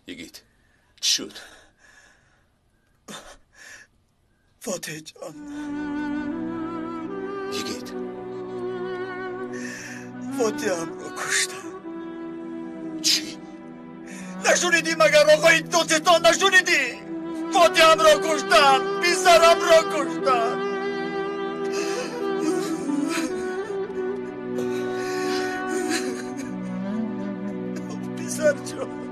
یگید چی شد؟ فاتح جان یگید فاتح هم رو کشتن. چی؟ نشونیدی مگر آقای دوستان؟ نشونیدی؟ فاتح هم را کشتن، بیسرم را کشتن. بیسر جان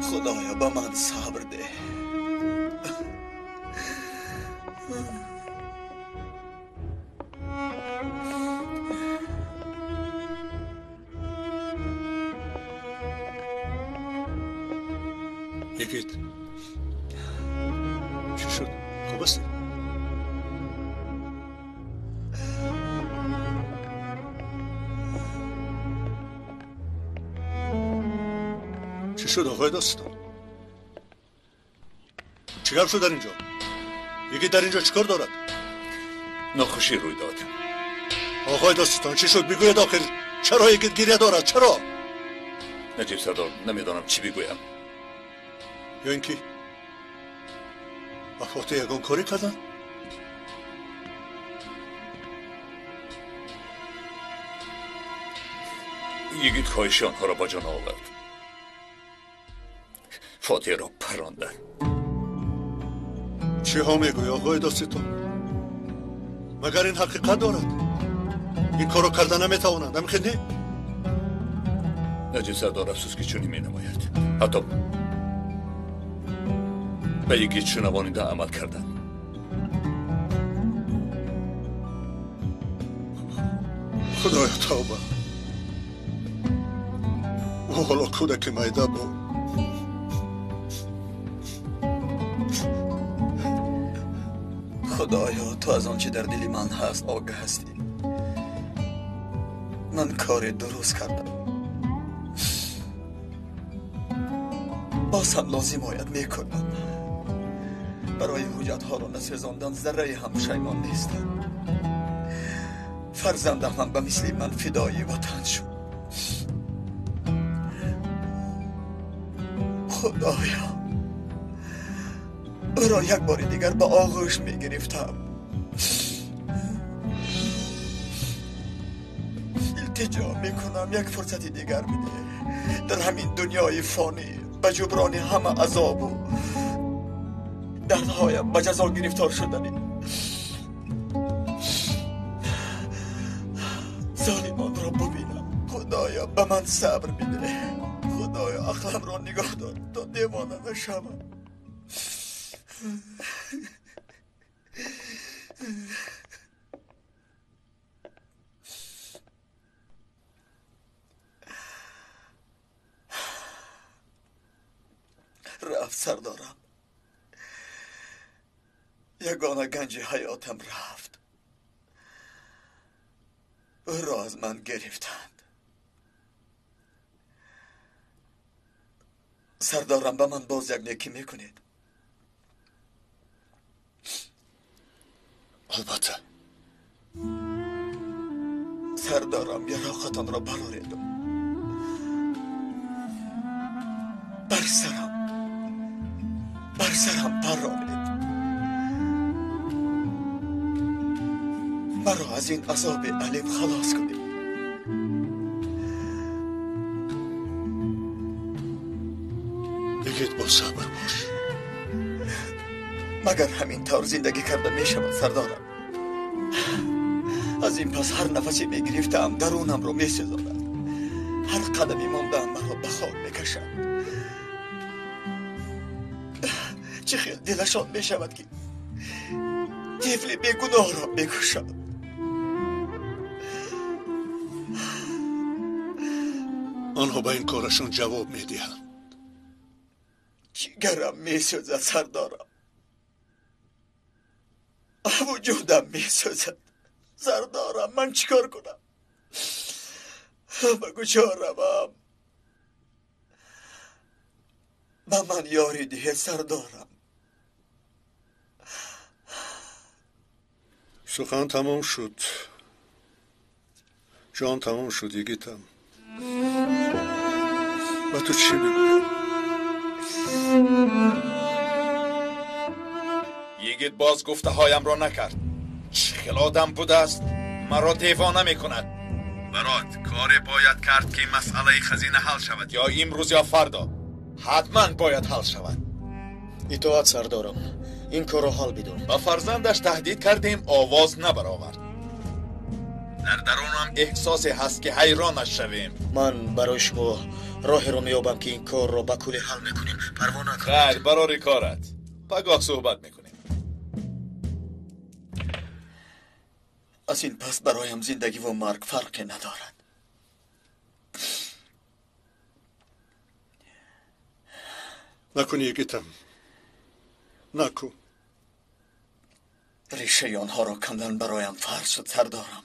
خدایا با من صبر ده. یگید چی شد؟ خوب است؟ چی شد آقای داستان؟ چیکار شد در اینجا؟ یکی در اینجا چیکار دارد؟ ناخوشی روی داد. آقای داستان چی شد؟ بگوید آخر چرا یکی گریه دارد؟ چرا؟ نجیب سردار نمیدانم چی بگویم. یا اینکه وفات یگان کاری کردن؟ یگید خواهش آنها را با جان آورد. فاتح را پراندن. چی ها میگوی آقای داستان؟ مگر این حقیقت دارد؟ این کارو کردن نمیتوانند نمیخندی؟ نجیب سردار افسوس که چونی می نماید. حتی به یگید شنوانیده عمل کردن. خدایا توبه. و حالا کودک میده بود. خدایا تو از آنچه در دل من هست آگاه هستی. من کار درست کردم. باز هم لازم آید میکنم. برای حجت ها را نسوزاندن ذره هم پشیمان نیستم. فرزندم هم به مثل من فدای وطن شد. خدایا او را یک بار دیگر به آغوش می گرفتم. التجا می کنم یک فرصتی دیگر بده. در همین دنیای فانی به جبران همه عذاب و دردهایم به جزا گرفتار شدنی. ظالمان را ببینم. خدایا به من صبر بده. خدایا عقلم را نگاه دار تا دیوانه نشوم. رفت سردارم. یگانه گنج حیاتم رفت. او را از من گرفتند. سردارم به من باز یک نیکی میکنید؟ البته سردارم یراقتان را برآریدم. بر سرم پرانید. مرا از این عذاب علیم خلاص کنید. بگید با صبر باش. مگر همین طور زندگی کرده می شود سردارم؟ از این پس هر نفسی می گرفتم درونم رو می سوزاند. هر قدمی ماندم مرا به خاک می کشد. چه خیل دلشان می شود که طفل بیگناه را می کشد. آنها به این کارشون جواب می دهند. جگرم می سوزد سردارم. وجودم می سوزد سردارم. من چیکار کنم؟ بگو چه روم؟ به من یاری ده سردارم. سخن تمام شد. جان تمام شد یگیتم. و تو چی بگویم؟ یگید باز گفته هایم را نکرد. چه آدم بوده است مرا دیوانه می کند. برات کاری باید کرد که مسئله خزینه حل شود، یا امروز یا فردا حتما باید حل شود. اطاعت سردارم. این کار را حل بدون. با فرزندش تهدید کردیم، آواز نبرآورد. در درونم احساسی هست که حیرانش شویم. من برای شما راهی رو میابم که این کار را به کلی حل میکنیم. پروا نکن. خیر، برای کارت پگاه صحبت میکنیم. از این پس برایم زندگی و مرگ فرقی ندارد. نکن یگیتم. نکن. ریشه آنها را کندن برایم فرض شد سردارم.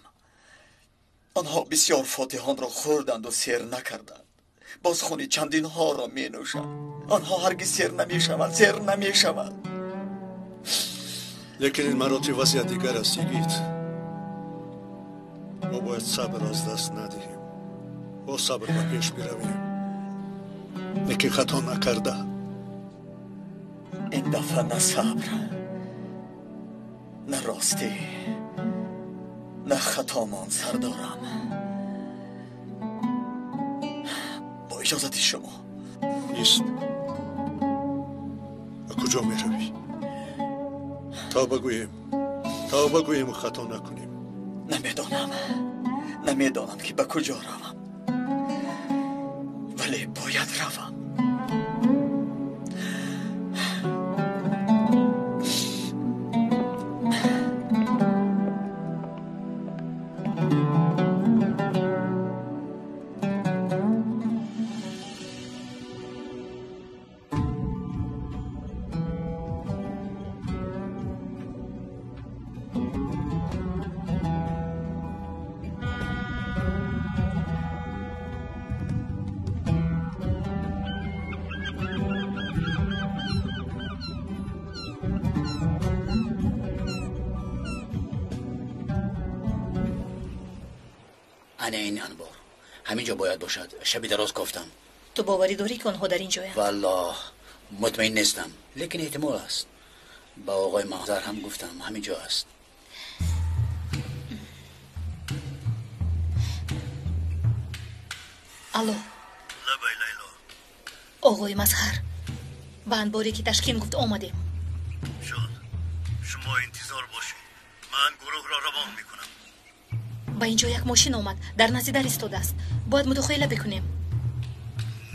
آنها بسیار فاتحان را خوردند و سیر نکردند. باز خونی چندین ها را می نوشند. آنها هرگز سیر نمی شوند. سیر نمی شوند. لیکن این مراتب وضعیت دیگر است یگیت. ما باید صبر از دست ندهیم. با صبر به پیش برویم. لیکن خطا نکرده. این دفعه نه صبر، نه راستی، نه خطامان سردارم. با اجازت شما. نیست. و کجا می روی؟ تا بگوییم و خطا نکنیم. نمیدانم که به کجا روم، ولی باید روم. این انبار همینجا باید باشد. شبی دراز گفتم. تو باوری داری که آنها در اینجا هستند؟ والله مطمئن نیستم، لیکن احتمال است. با آقای محضر هم گفتم همینجا است. الو. لبای لیلا. آقای مظهر، به انباری که تشکیل گفت آمدیم. شد. شما انتظار باشید. من گروه را روان میکنم. با اینجا یک ماشین آمد، در نزدیک ایستاده است. باید مداخله بکنیم.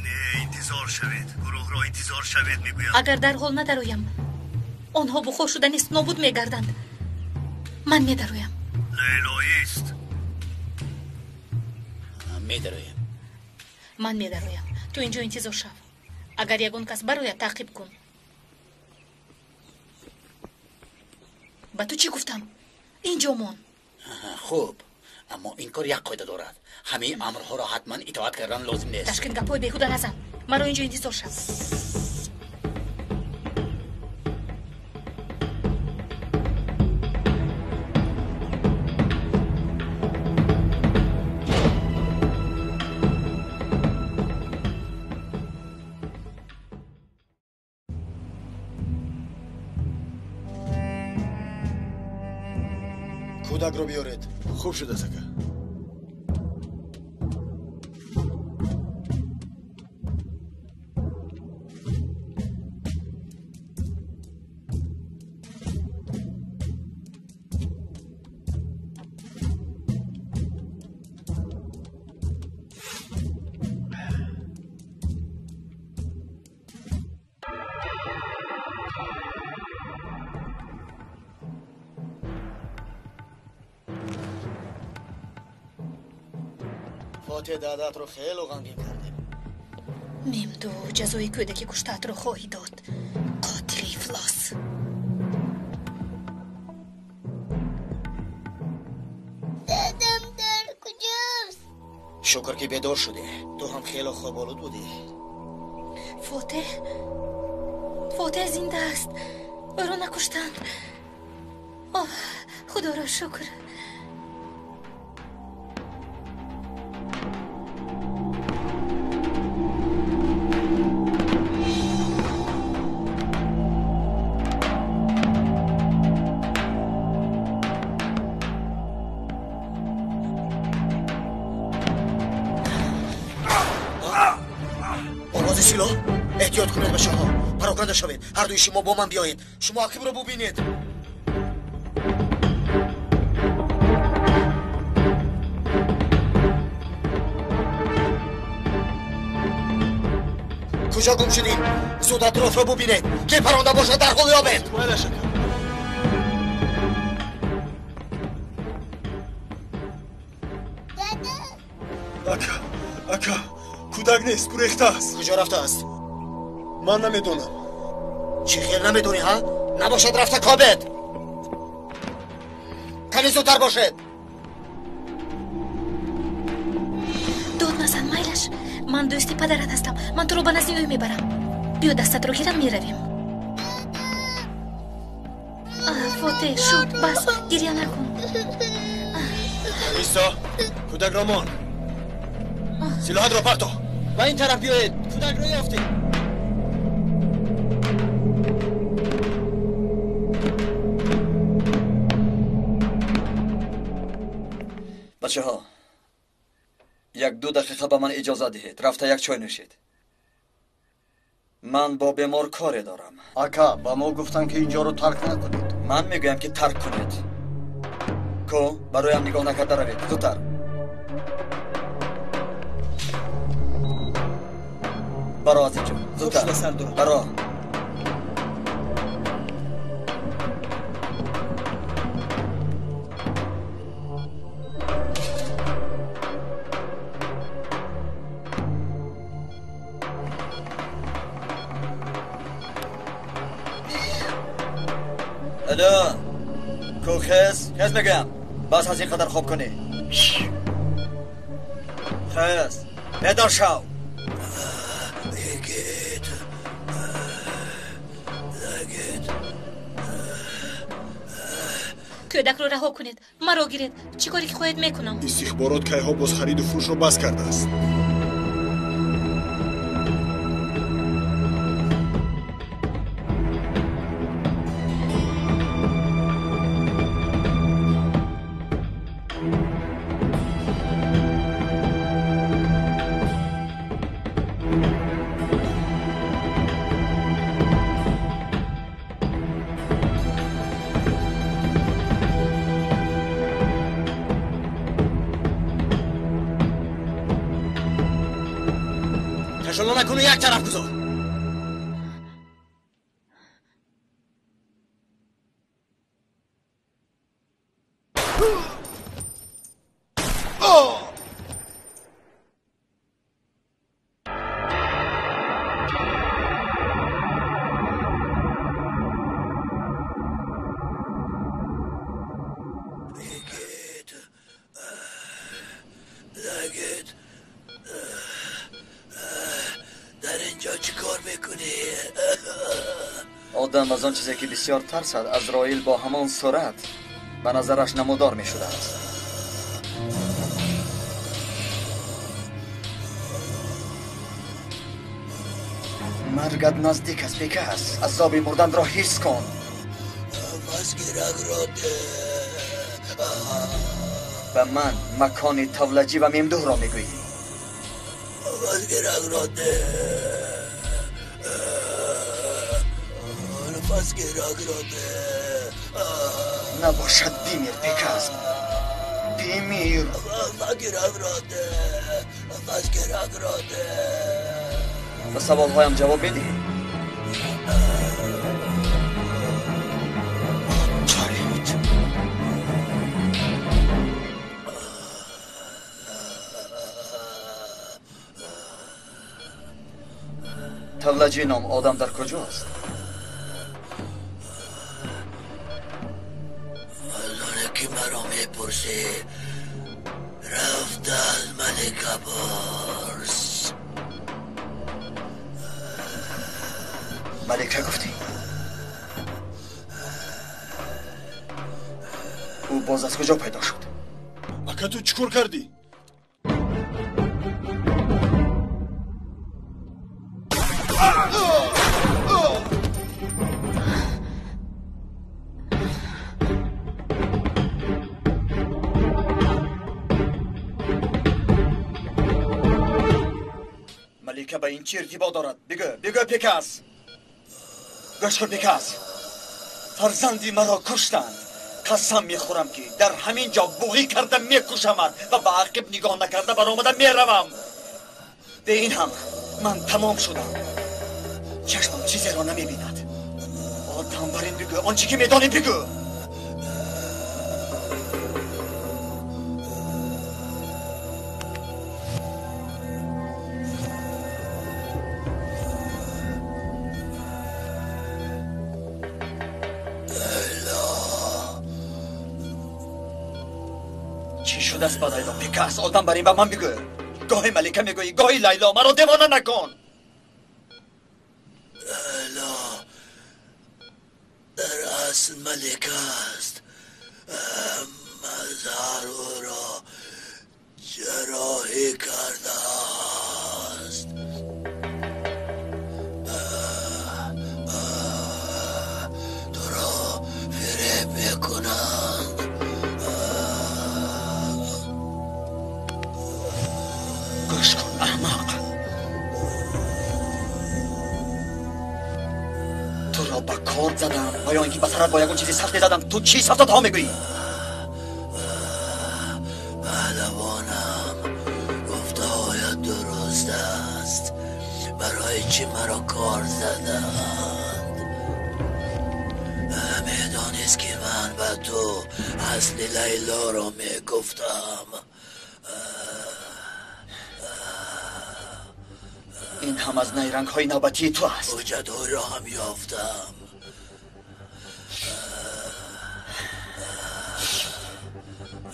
نه، انتظار شوید. گروه را انتظار شوید میگویم. اگر در حال ندرویم آنها بخور شده نیست، نابود میگردند. من میدرویم. لیلا است. میدرویم. من میدرویم. تو اینجا انتظار شو. اگر یگون کس بروید تعقیب کن. با تو چی گفتم؟ اینجا مون. خوب، اما این کار یک قاعده دارد. همه امرها را حتما اطاعت کردن لازم نیست. تشکیل گپای بیهوده نزن. مرا اینجا انتظار شو. کودک رو بیارید. خوب شده سکه. فاتح دادت رو خیلی غمگین کردیم. ممدو جزای کودکی کشتت رو خواهی داد. قاتل افلاس. دادم در کجاست؟ شکر که بیدار شده. تو هم خیلی خواب آلود بودی. فاتح زنده است. او رو نکشتند. آه خدا را شکر. احتیاط کنید بچه ها. پراکنده شوید. هر دوی شما با من بیایید. شما عقیب رو ببینید. کجا گم شدید؟ زود اطراف رو ببینید که پرنده باشه در قول یابید. اکا کودک نیست، گریخته است. کجا رفته است؟ من نمیدونم. چی خیلی نمیدونی ها؟ نباشد رفته کابد. کمی زودتر باشد. داد نزن مایلش. من دوستی پدرت هستم. من تو رو به نزدیک میبرم. بیا دستت رو گیرم میرویم. فاتح شد. بس گریه نکن. ایستا کودک را مان. سلاحت را پرتو. و این طرف بیایید. کودک رو یافتید. بچه ها یک دو دقیقه به من اجازه دهید. رفته یک چای نوشید. من با بیمار کاری دارم. آکا با ما گفتن که اینجا رو ترک نکنید. من میگویم که ترک کنید. کو برایم نگاه نکرده روید. زودتر. برو از اینجا. زودتر. برو. الو کو خیز میگم. بس از این قدر خوب کنی. خیز بیدار شو. کودک رو رها کنید. مرا گیرید. چی کاری که خواهید میکنم. استخبارات که ها باز خرید و فروش رو بس کرده است. تشلو نکنه یک طرف گذار. آدم از آن چیزی که بسیار ترسد عزرائیل با همان سرعت به نظرش نمودار می شده است. مرگت نزدیک است بیکس. عذاب مردن را حس کن. و من مکان تولجی و ممدوح را میگویی. آواز گرگ را ده، نفس گرگ را ده. نباشد بیمیر پیکاز، بیمیر. نفس گرگ را ده، نفس گرگ را ده. به سوالهایم جواب بده. تولجی نام آدم در کجاست؟ الان که مرا میپرسی رفت از ملکه پرس. ملکه گفتی؟ او باز از کجا پیدا شد؟ اکا تو چیکار کردی؟ ملکه به این چی ارتباط دارد؟ بگو پیکاز. گوش کن پیکاز. فرزندی مرا کشتند. قسم میخورم که در همین جا بوغی کردم میکشمد و به عقب نگاه نکرده برآمدم میروم. به این هم من تمام شدم. چشمم چیزی را نمیبیند. آدم برین بگو، آنچه که میدانی بگو. چی شده است با لیلا پیکاز؟ آدم برین به من بگو. گاهی ملکه میگویی گاهی لیلا. مرا دیوانه نکن. لیلا در اصل ملکه است. مزار او را جراحی کرده است. تو را فریب میکنند. گوش کن احمق. تو را با کارد زدم و یا اینکه به سرت با یکون چیزی سختی زدم. تو چی سفتت ها میگویی؟ پهلوانم گفته هایت درست است. برای چی مرا کار زدند؟ میدانست که من به تو اصل لیلا را میگفتم. این هم از نیرنگ های نوبتی تو است. وجدو را هم یافتم.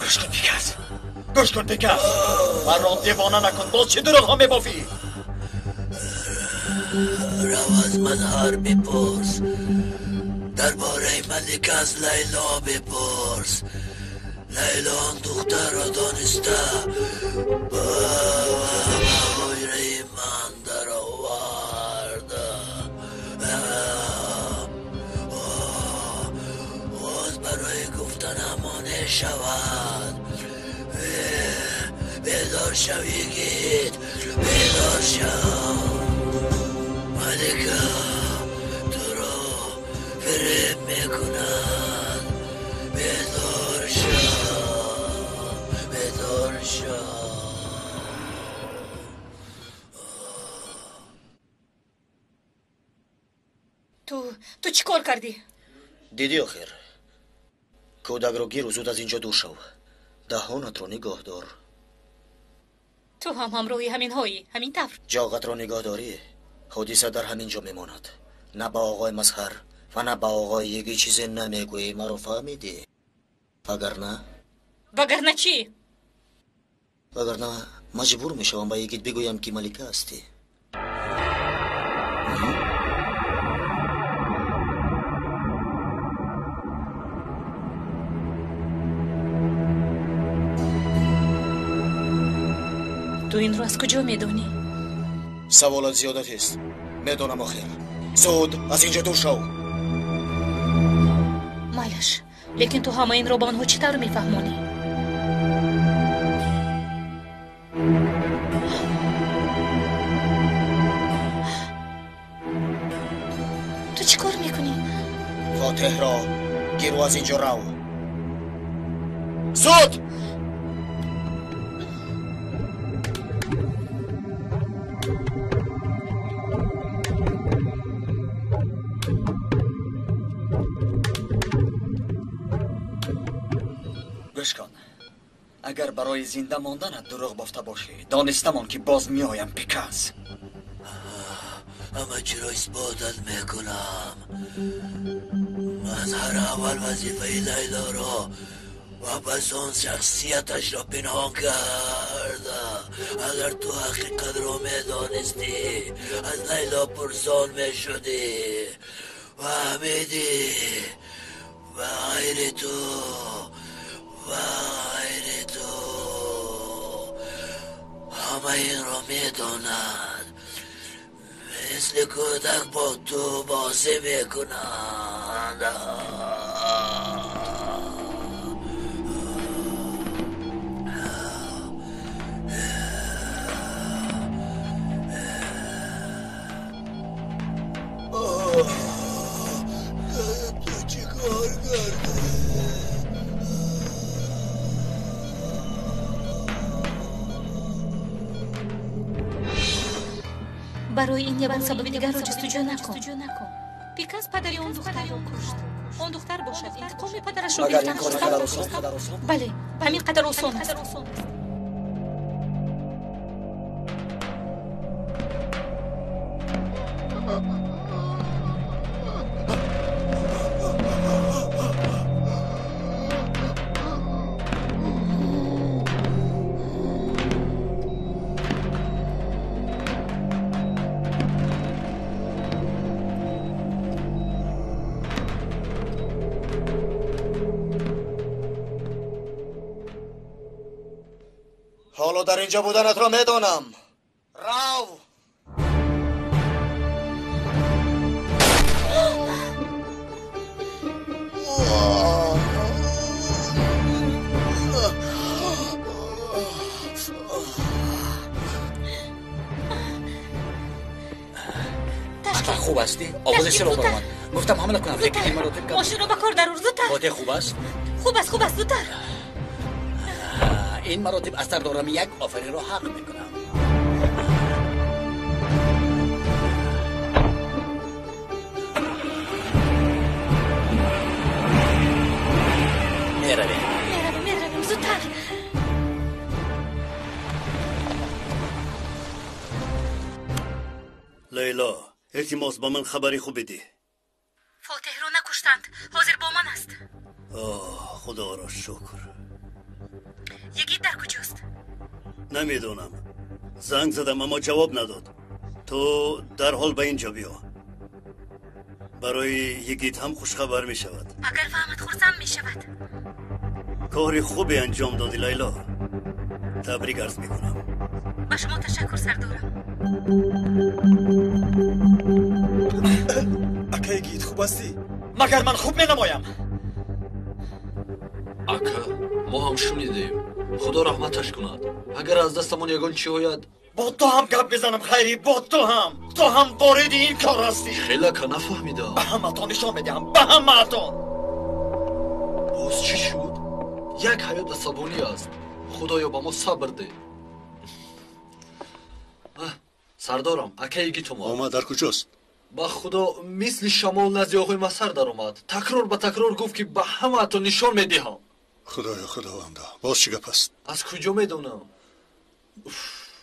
گوش کن پیکاز. گوش کن پیکاز. من را دیوانه نکن. باز چه دروغ ها میبافی؟ رو از مظهر بپرس. درباره ملکه از لیلا بپرس. لیلا آن دختر را دانسته غیره من در آورد. باز برای گفتن امانه شود. بیدار شویگید. بیدار شو. ملکه تو را فریب میکند. بیدار شو. بیدار شو. تو چی کار کردی؟ دیدی آخر کودک رو گیر و زود از اینجا دور شو. دهانت رو نگاه دار. تو هم همراهی همین هایی، همین طور. جاغت رو نگاه داری. حادثه در همین جا میماند. نه با آقای مظهر و نه با آقای یکی چیزی نمیگویی. مرا فهمیدی؟ وگرنه چی؟ وگرنه مجبور میشوم با یکیت بگویم که ملکه هستی. تو این رو از کجا میدونی؟ سوالات زیادت است. میدونم آخر. زود از اینجا دور شو. مایلش، لیکن تو همه این رو با آنها چطور میفهمونی؟ تو چی کار میکنی؟ فاتح را گیرو از اینجا رو. زود! گوش کن. اگر برای زنده ماندنت دروغ بافته باشی دانستمان که باز میایم پیکاس. همه چی رو اثباتت میکنم. مظهر اول وظیفه لیلا را و پس آن شخصیتش را پنهان کرده. اگر تو حقیقت را میدانستی از لیلا پرسان میشدی و حمیدی و غیر تو و غیر تو همه این را میداند. مثل کودک با تو بازی میکنند. تو چی کار کردی؟ برای این یبان سبب دیگر را جستجو نکن. پیکاس پدری اون دختر را کشت. اون دختر باشد انتقام پدرش را گرفتن. بله، همین قدر آسان است. حالا در اینجا بودنت را میدانم. رو! خوب هستی؟ آواز چرا برآمد؟ گفتم حمله کنم فکر این مراتب ماشین رو بکار در زودتر. فاتح خوب است؟ خوب است زودتر. این مراتب از سردارم یک آفرین را حق میکنم. میرویم زودتر. لیلا التماس با من خبری خوب بده. فاتح رو نکشتند. حاضر با من است. خدا را شکر. یگید در کجاست؟ نمیدونم. زنگ زدم اما جواب نداد. تو در حال به اینجا بیا. برای یگید هم خوشخبر می شود. اگر فهمت خرسند می شود. کاری خوبی انجام دادی لیلا. تبریک عرض می کنم. با شما تشکر سردارم. اکا یگید خوب هستی؟ مگر من خوب می نمایم؟ اکا ما هم شنیدیم. خدا رحمتش کند. اگر از دستمون یگان چی هوید؟ با تو هم گپ بزنم خیری. با تو هم باریدی این کار هستی. خیلی که نفهمیدم. به همتان نشان میدهم. به همتان. باز چی شد؟ یک حیات عصبانی است. خدایا با ما صبر ده. سردارم اکا یگید آمد در کجاست؟ با خدا مثل شمال نزد آقای مسر در آمد. تکرار به تکرار گفت که به همتان نشان میدهم. خدایا خداوندا باز چی گپ است؟ از کجا میدونم؟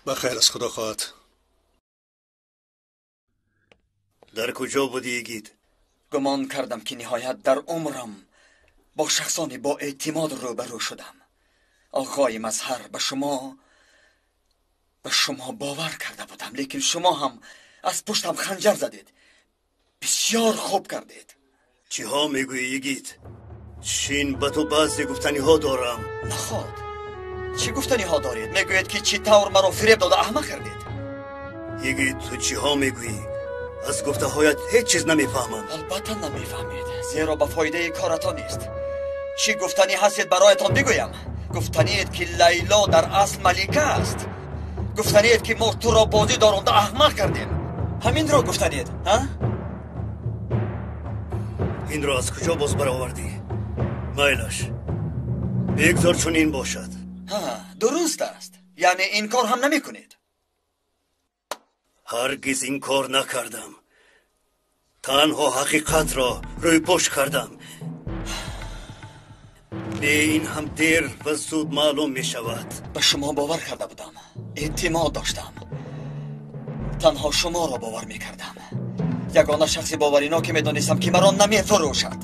بخیر از خدا خواهد. در کجا بودی یگید؟ گمان کردم که نهایت در عمرم با شخصانی با اعتماد روبرو شدم. آقای مظهر به شما باور کرده بودم، لیکن شما هم از پشتم خنجر زدید. بسیار خوب کردید. چی ها میگویی یگید؟ شین به تو بعضی گفتنی ها دارم. نخواد. چی گفتنی ها دارید؟ میگوید که چی طور مرا فریب داده احمق کردید. یگید تو چی ها میگویی؟ از گفته هایت هیچ چیز نمیفهمم. البته نمیفهمید، زیرا به فایده کارتان نیست. چی گفتنی هستید برایتان بگویم؟ گفتنید که لیلا در اصل ملیکه است. گفتنید که ما تو را بازی دارنده احمق کردیم. همین را گفتنید، ها؟ این را از کجا باز برآوردی؟ مایلش بگذار چون این باشد. درست است. یعنی این کار هم نمی کنید؟ هرگز این کار نکردم. تنها حقیقت را روی پشت کردم. به این هم دیر و زود معلوم می شود. به شما باور کرده بودم، اعتماد داشتم، تنها شما را باور می کردم. یگانه شخصی باورینا که می دانستم که مرا نمی فروشد.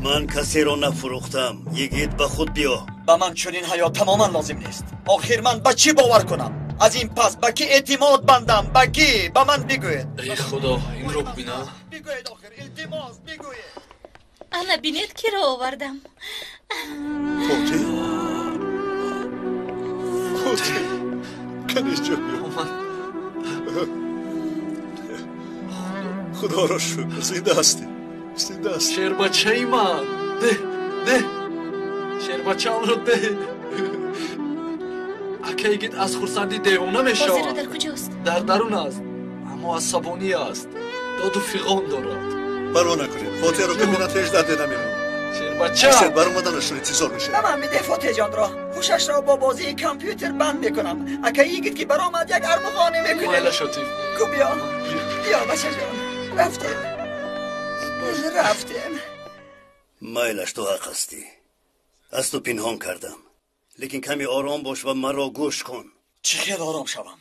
من کسی را نفروختم. یگید به خود بیا. به من چنین حیات تماما لازم نیست. آخر من به چی باور کنم؟ از این پس به کی اعتماد بندم؟ به کی؟ به من بگوید. ای خدا این رو ببینم. بگوید آخر، التماس بگوید. انا بینید کی را آوردم. فوتی کنیز جا بیا. خدا را شکر زنده هستی. زنده هستی. شیر بچه ای من. ده شیر بچه هم رو ده. اکه ایگید از خورسندی دیوانه می شود. بازی رو در کجاست؟ در درون است، اما عصبانی است. داد و فیغان دارد. پروا نکنید. فوتی رو ببیند 18 دیده میمونه. شیر بچه بیشتر برامدنش رو انتظار میشه. من میده فوتی جان را خوشش را با بازی کامپیوتر بند میکنم. اکه ایگید که برآمد یک ارمغانی میکنه. مایل شطیف کو بیا بچه جان. رفتیم. مایلش تو حق هستی. از تو پنهان کردم. لیکن کمی آرام باش و مرا گوش کن. چه خیلی آرام شوم؟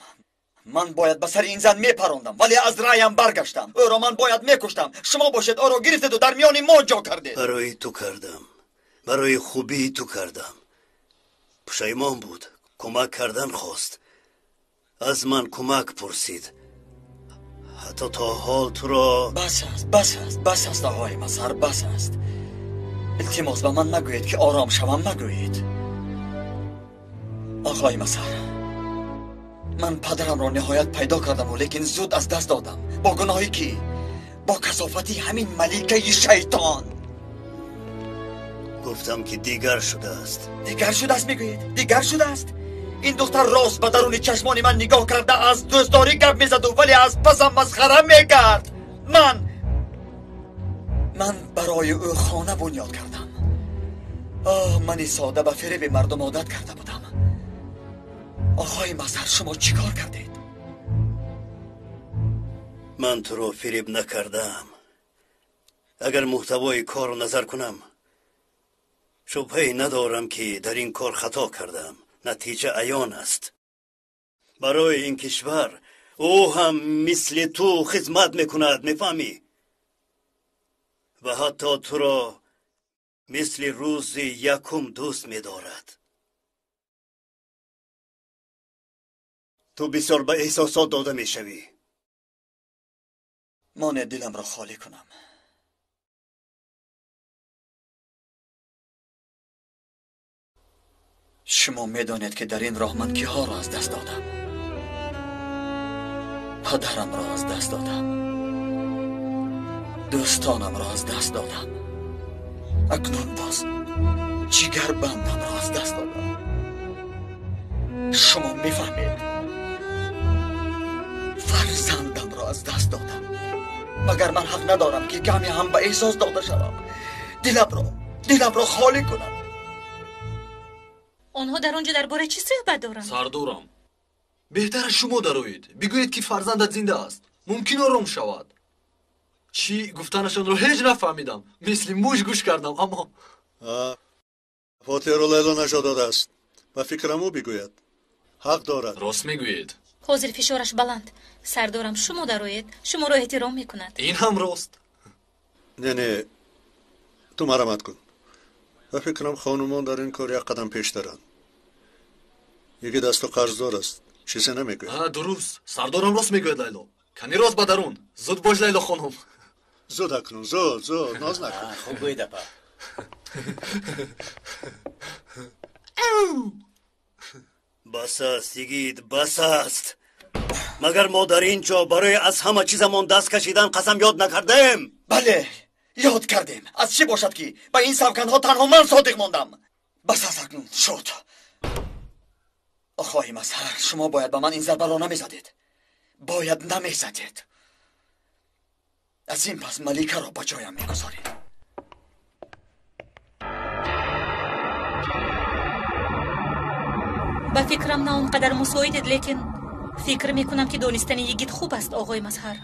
من باید به سر این زن میپروندم، ولی از رایم برگشتم. او را من باید میکشتم. شما باشید او را گرفتید و در میان ما جا کردید. برای تو کردم. برای خوبی تو کردم. پشیمان بود. کمک کردن خواست. از من کمک پرسید. حتی تا حال تو را بس است آقای مظهر، بس است. التماس به من نگویید که آرام شوم. نگویید آقای مظهر. من پدرم را نهایت پیدا کردم و لیکن زود از دست دادم. با گناهی که با کثافتی همین ملیکه شیطان. گفتم که دیگر شده است. دیگر شده است میگویید؟ دیگر شده است؟ این دختر راست به درون چشمان من نگاه کرده از دوستداری گپ میزد و ولی از پسم مسخره میکرد. من برای او خانه بنیاد کردم. من ساده به فریب مردم عادت کرده بودم. آقای مظهر شما چیکار کردید؟ من تو رو فریب نکردم. اگر محتوای کار رو نظر کنم شبهه ندارم که در این کار خطا کردم. نتیجه عیان است. برای این کشور او هم مثل تو خدمت میکند. میفهمی؟ و حتی تو را مثل روز یکم دوست میدارد. تو بسیار به احساسات داده میشوی. من دلم را خالی کنم. شما میدانید که در این راه من که ها را از دست دادم. پدرم را از دست دادم. دوستانم را از دست دادم. اکنون باز جگر بندم را از دست دادم. شما میفهمید؟ فرزندم را از دست دادم. مگر من حق ندارم که کمی هم به احساس داده شدم؟ دلم را خالی کنم. آنها در آنجا درباره چی صحبت دارند؟ سردارم بهتر شما درآیید. بگویید که فرزندت زنده است. ممکن آرام شود. چی گفتنشان رو هیچ نفهمیدم. مثل موش گوش کردم. اما فوتی رو لیلا نجات داده است. و فکرم او بگوید. حق دارد. راست میگویید. حاضر فشارش بلند. سردارم شما درآیید. شما را احترام میکند. این هم راست. نه تو مرحمت کن. و فکرم خانومان در این کار یک قدم پیش دارند. یکی دست و قرضدار است. چیزی نمیگوید. درست. سردارم راست میگوید لیلا. کنی راست به درون. زود باش لیلا خانم. زود اکنون. زود ناز نکن. خوب گوید اپا. بس است یگید، بس است. مگر ما در اینجا برای از همه چیزمان دست کشیدن قسم یاد نکردیم؟ بله یاد کردیم. از چی باشد که به این سوگندها تنها من صادق ماندم. بس از اکنون شد. آقای مظهر شما باید به من این ضربه را نمیزدید. باید نمیزدید. از این پس ملیکه را به جایم میگذاریم. با فکرم نه اونقدر مساعدت، لیکن فکر میکنم که دانستن یگید خوب است آقای مظهر.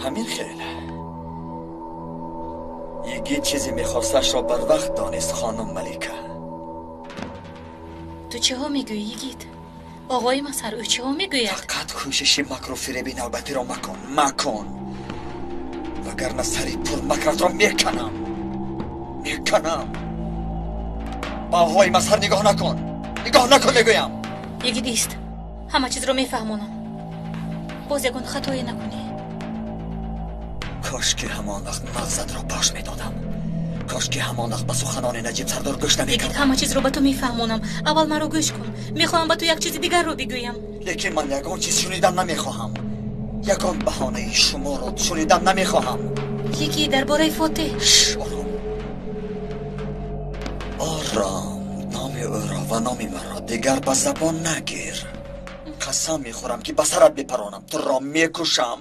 همین خیلی. یگید چیزی میخواستش را بر وقت دانست خانم ملیکه. تو چه ها میگویی یگید؟ آقای مظهر او چه ها میگوید؟ فقط کوششی مکر و فریبی نوبتی را مکن وگرنه سری پر مکرت را میکنم. با آقای مظهر نگاه نکن میگویم. یگید ایست، همه چیز رو میفهمونم. باز یکون خطایی نکنی. کاش که همان وقت مغزت را باش میدادم. کاش که همان وقت به سخنان نجیب سردار گوش نمیکردم. یگید همه چیز رو به تو میفهمونم. اول مرا گوش کن. میخواهم به تو یک چیز دیگر رو بگویم. لیکن من یگان چیز شنیدم نمیخواهم. یگان بهانه شما رو شنیدم نمیخواهم. یکی درباره فاتح. آرام نام او را و نام مرا دیگر به زبان نگیر. قسم میخورم که به سرت بپرانم. تو را میکشم.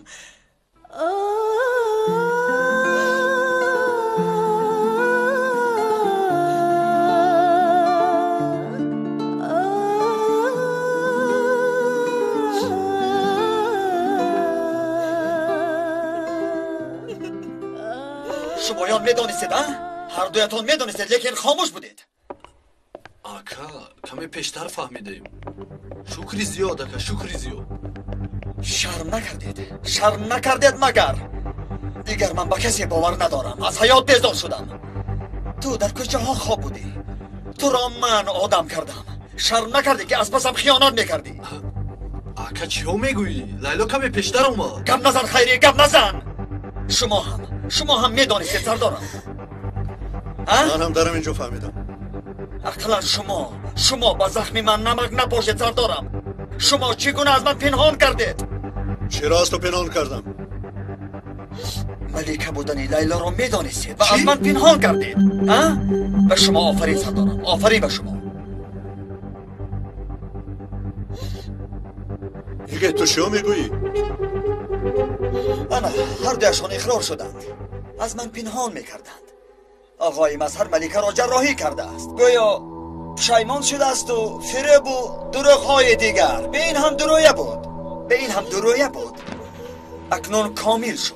شمایان میدانستید هر دویتان میدانستید لیکن خاموش بودید. آکا کمی پیشتر فهمیدیم. شکری زیاد آکا، شکری زیاد. شرم نکردید مگر؟ دیگر من با کسی باور ندارم. از حیات بیزار شدم. تو در کجاها خواب بودی؟ تو را من آدم کردم. شرم نکردی که از پسم خیانت میکردی؟ آکا چیو میگویی؟ لیلا کمی پیشتر اومد. گپ نزن خیری، گپ نزن. شما هم میدانستید سردارم. من هم دارم اینجا فهمیدم. اقلا شما با زخمی من نمک نپاشید سردارم. شما چگونه از من پنهان کردید؟ چرا از تو پنهان کردم؟ ملیکه بودنی لیلا را میدانستید و از من پنهان کردید. به شما آفرین سردارم، آفرین به شما. دیگه تو چه میگویی؟ انا هر دویشان اقرار شدند. از من پنهان میکردند. آقای مظهر ملیکه را جراحی کرده است. گویا پشیمان شده است و فریب و دروغ‌های دیگر. به این هم درویه بود. اکنون کامل شد.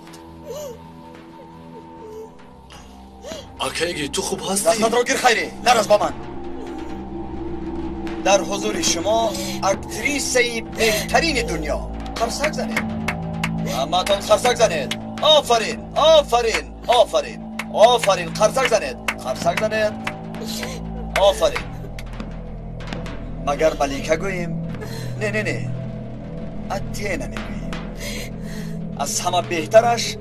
آکایگی تو خوب هستی؟ دستت را گیر خیری، نرس با من. در حضور شما اکتریسه بهترین دنیا. خرسک زنید. همتون خرسک زنید. آفرین خرسک زنید. آفرین. مگر ملیکه گوییم؟ نه اتیه نمیگوییم. از همه بهترش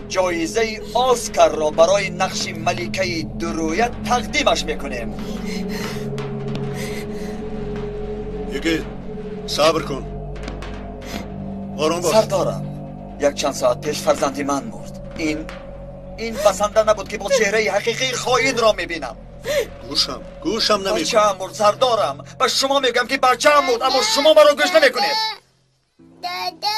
جایزه آسکار را برای نقش ملیکه درویت تقدیمش میکنیم. یکی صبر کن. آروم باش. سردارم، یک چند ساعت پیش فرزندی من مرد. این بسنده نبود که با چهره حقیقی خائن را میبینم. گوشم نمیکنم. بچه‌ام مرد سردارم. به شما میگم که بچه‌ام مرد، اما شما مرا گوش نمیکنید. دادا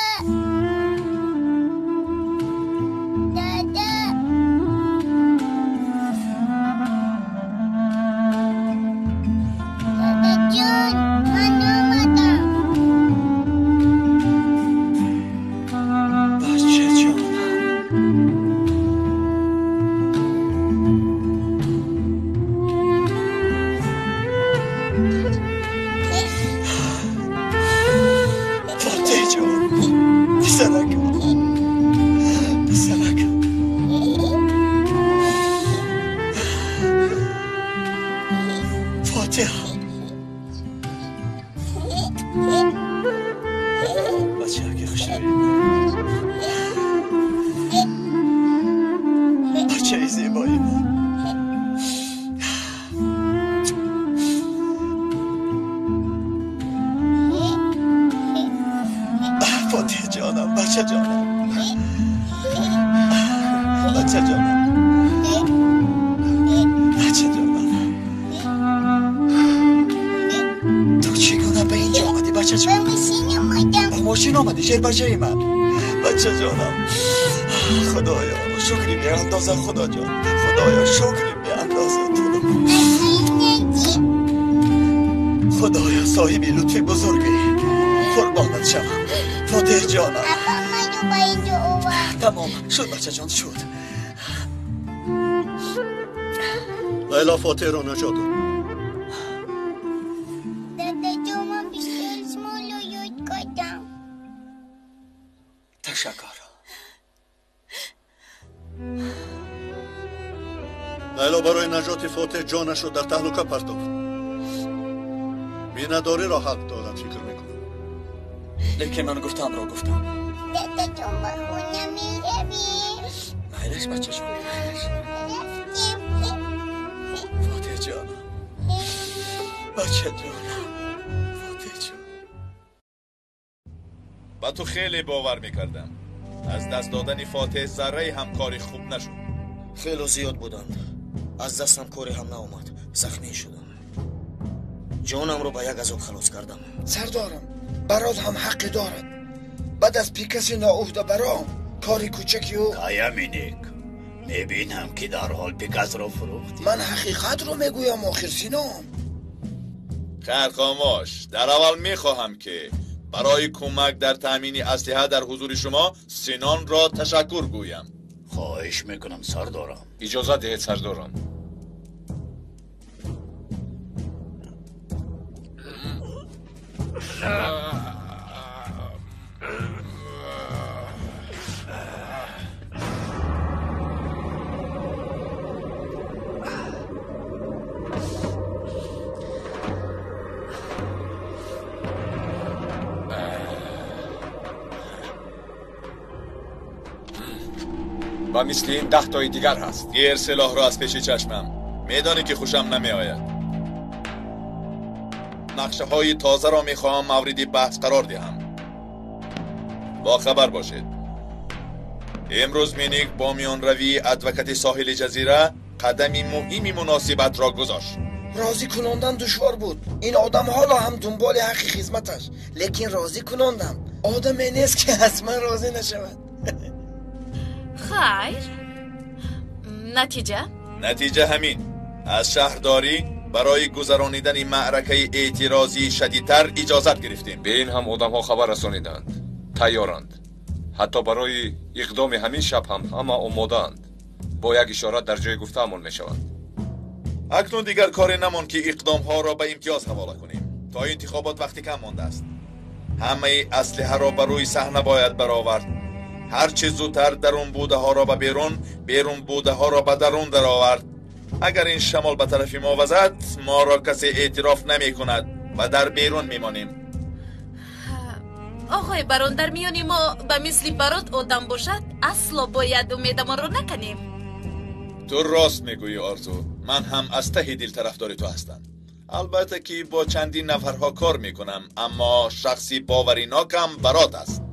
جان، من اومدم. بچه جانم. فاتح جان. بچه جانم بچه جانم تو چگونه به اینجا آمدی بچه جانم؟ با ماشین آمدی جر بچه من بچه جانم خدایا شکری می اندازه خدا جان خدایا شکری می اندازه خدایا صاحبی لطفی بزرگی قربانت شوم فاتح جانم تمام شد بچه جان شد لیلا فاتح رو نجات داد دادا جان من بیشتر اسم رو یاد کردم تشکر لیلا برای نجات فاتح جانش رو در تهلکه پرتافت بیناداری را حق دارد فکر میکنم لیکن من گفتم را گفتم دادا جان با خونه میرویم مهلش بچه جان مهلش فاتح جانم بچه جانم فاتح جان با تو خیلی باور میکردم از دست دادن فاتح ذره هم کاری خوب نشد خیلی زیاد بودند از دستم کاری هم ناومد زخمی شدم جانم رو به یک عذاب خلاص کردم سردارم برات هم حقی دارد بعد از پیکس نااهده برام کاری کوچکی و کایمینیک میبینم که در حال پیکس رو فروختی من حقیقت رو میگویم آخر سینام خیر خاموش در اول میخواهم که برای کمک در تامین اسلحه در حضور شما سینان را تشکر گویم خواهش میکنم سردارم اجازه دهید سردارم و مثل این 10 تای دیگر هست گیر سلاح را از پیش چشمم میدانی که خوشم نمی آید نقشه های تازه را میخواهم مورد بحث قرار دهم با خبر باشید امروز مینیک با میان روی ادوکت ساحل جزیره قدمی مهمی مناسبت را گذاشت راضی کناندن دشوار بود این آدم حالا هم دنبال حق خدمتش لیکن راضی کناندم آدم نیست که حتما راضی نشود خیر نتیجه همین از شهرداری برای گذرانیدن معرکه اعتراضی شدیدتر اجازت گرفتیم به این هم آدم ها خبر رسانیدند تیارند حتی برای اقدام همین شب هم همه آماده‌اند با یک اشارت در جای گفته‌مان می شوند اکنون دیگر کاری نمان که اقدام ها را به امتیاز حواله کنیم تا انتخابات وقتی کم مانده است همه اسلحه را بر روی صحنه باید برآورد هر چه زودتر درون بوده ها را به بیرون بوده ها را به درون درآورد اگر این شمال به طرف ما وزد ما را کسی اعتراف نمی کند و در بیرون میمانیم آقای برون در میانی ما به مثل برات آدم باشد اصلا باید امیدمان رو نکنیم تو راست میگویی آرزو من هم از ته دل طرفدار تو هستم البته که با چندین نفرها کار میکنم اما شخصی باوری ناکم برات است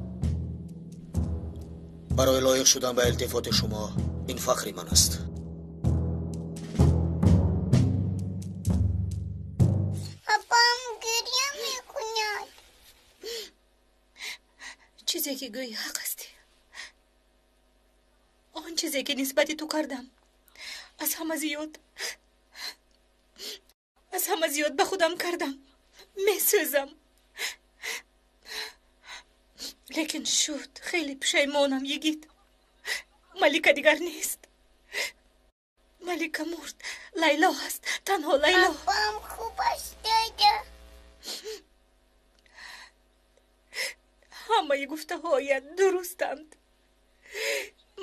برای لایق شدن به التفات شما این فخری من است پاپام گریه میکند چیزی که گویی حق استی آن چیزی که نسبت تو کردم از همه زیاد به خودم کردم میسوزم لیکن شد خیلی پشیمانم یگید ملیکه دیگر نیست ملیکه مرد لیلا هست تنها لیلا پاپام خوب است دادا همه گفته هایت درستند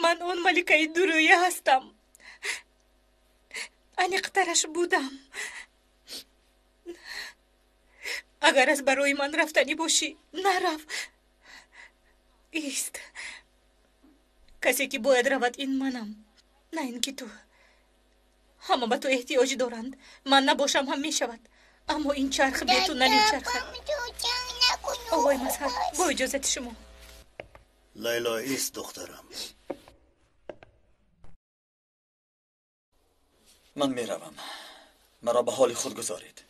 من آن ملیکه درویه هستم انیقترش بودم اگر از برای من رفتنی باشی نرف ایست کسی که باید رود این منم نه اینکه تو همه به تو احتیاج دارند من نباشم هم می شود اما این چرخ به تو نمیچرخد آقای مظهر با اجازت شما لیلا ایست دخترم من میروم. مرا به حال خود گذارید.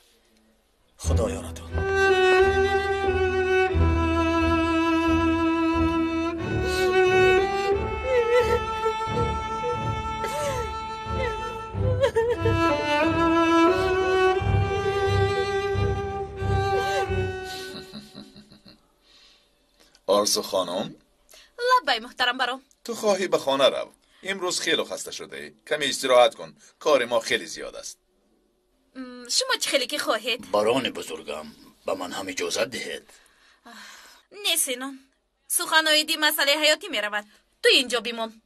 خدا یارتون. آرزو خانم، لبای محترم برام. تو خواهی به خانه رو. امروز خیلی خسته شده ای. کمی استراحت کن. کار ما خیلی زیاد است. شما چه خیلی که خواهید؟ باران بزرگم به من هم اجازت دهید. نه سینان، سخنهای مسئله حیاتی می رود. تو اینجا بیمون.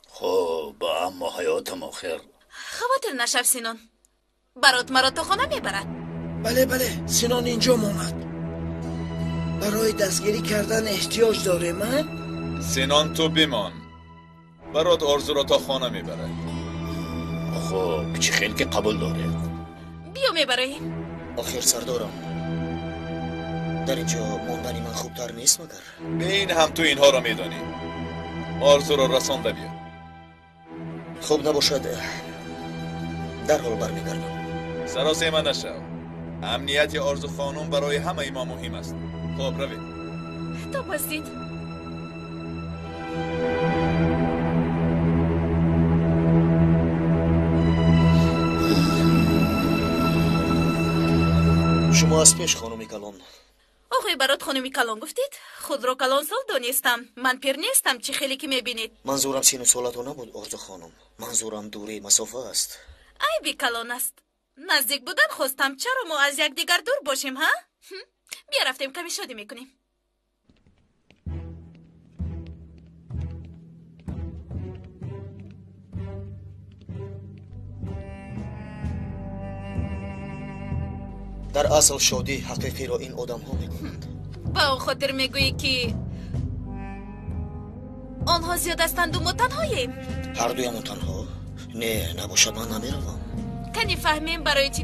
خب اما حیاتم آخر. خاطر نشو سینان. برات مرا تو خانه میبرد. بله سینان اینجا ماند. برای دستگیری کردن احتیاج داره. من سینان تو بیمان. برات آرزو را تا خانه میبره. خب چه خیلی که قبول داره. بیا میبره. آخر سردارم، در اینجا موندنی من خوبتر نیست مگر؟ به این هم تو اینها را میدانی. آرزو را رسانده بیا. خوب نباشد در حال برمیگردم. سراسیمه نشو. امنیت آرزو خانم برای همه ما مهم است. خب روید. تو بستید. شما از پیش خانمی کلان. آقای برات خانمی کلان گفتید؟ خود را کلان سال دانستم. من پیر نیستم. چه خیلی که میبینید؟ منظورم سین و سالتو نبود آرزو خانم. منظورم دوری مسافه است. ای بی کلان است. نزدیک بودن خواستم. چرا ما از یک دیگر دور باشیم ها؟ بیا رفتیم کمی شادی میکنیم. در اصل شادی حقیقی را این آدم ها میکنند. با خاطر میگویی که آنها زیاد هستند و ما تنهاییم. هر دویمون تنها؟ نه نباشد من نمیروم. کنی فهمیم برای چی؟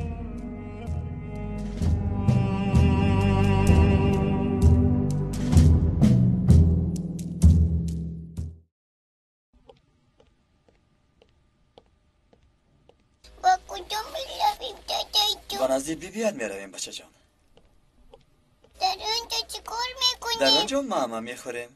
با کجا میرویم دادای به نزدیک بیاد میرویم بچه جان. در اونجا چی کار میکنیم؟ در اونجا ماما میخوریم.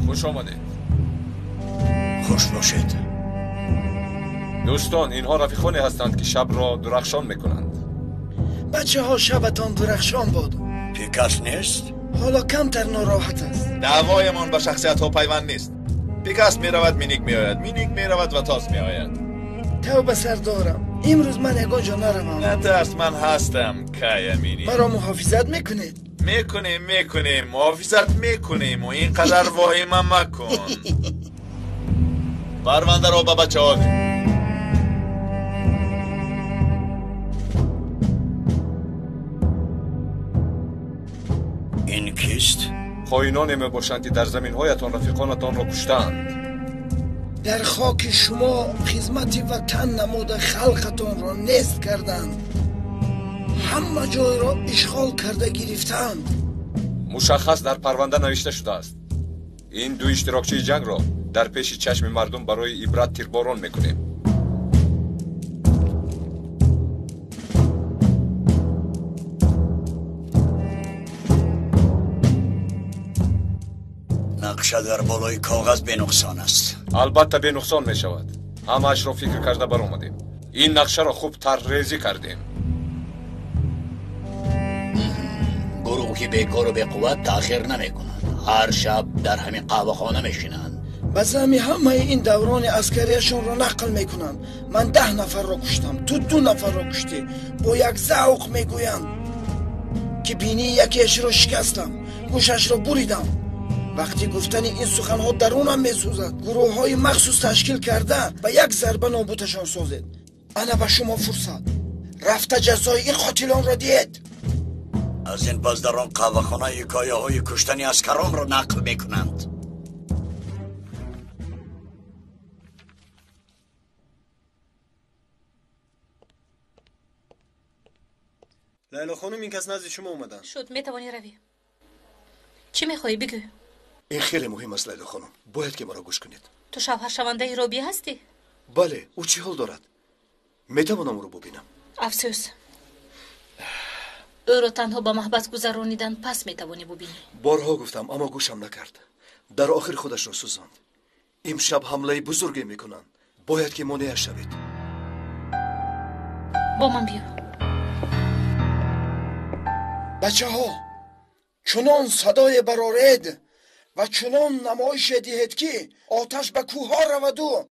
خوش آمدید. خوش باشید. دوستان اینها رفیقانی هستند که شب را درخشان میکنند. بچه ها شبتان درخشان باد. پیکاس نیست؟ حالا کمتر ناراحت است. دعوایمان به شخصیت ها پیوند نیست. پیکاس میرود مینیک میآید، مینیک میرود و تاس میآید. توبه سردارم، امروز من یگانجا نروم. نترس، من هستم. کایا مینی مرا محافظت میکنید؟ میکنیم محافظت میکنیم و اینقدر واهمه مکن. پرونده را به بچه ها ده. این کیست؟ خائنانی میباشند که در زمین‌هایتان رفیقانتان را کشتند. در خاک شما خدمت وطن نموده خلقتان را نیست کردند. همه جای را اشغال کرده گرفتند. مشخص در پرونده نوشته شده است. این دو اشتراکچی جنگ را در پیش چشم مردم برای عبرت تیرباران میکنیم. نقشه در بالای کاغذ به نقصان است. البته به نقصان می شود. همه‌اش را فکر کرده بر آمدیم. این نقشه را خوب طرح‌ریزی کردیم. گروهی بیکار و به قوت تأخیر نمی کنند. هر شب در همین قهوه خانه می شینند. بزمی همه این دوران عسکریشون را نقل میکنند. من 10 نفر را کشتم، تو 2 نفر را کشتی. با یک ذوق میگویند که بینی یکیش را شکستم، گوشش را بریدم. وقتی گفتن این سخنها درونم میسوزد. گروه های مخصوص تشکیل کرده به یک ضربه نابودشان سازید. انا به شما فرصت. رفته جزای این قاتلان را دید. از این پس در آن قهوه‌خانه حکایه های کشتن عسکران را نقل میکنند. لیلا خانم این کس نزد شما اومدن. شد میتوانی روی. چی میخوایی بگو؟ این خیلی مهم است لیلا خانم. باید که ما را گوش کنید. تو شوهر شونده رابی هستی؟ بله، او چه حال دارد؟ میتوانم او رو ببینم؟ افسوس. او رو تنها با محبت گذرانیدن پس میتوانی ببینی. بارها گفتم اما گوشم نکرد. در آخر خودش را سوزاند. امشب حمله بزرگی میکنند. باید که مانع شوید. با من بیا. بچه ها چنان صدای برارید و چنان نمایش دهید که آتش به کوه ها رود و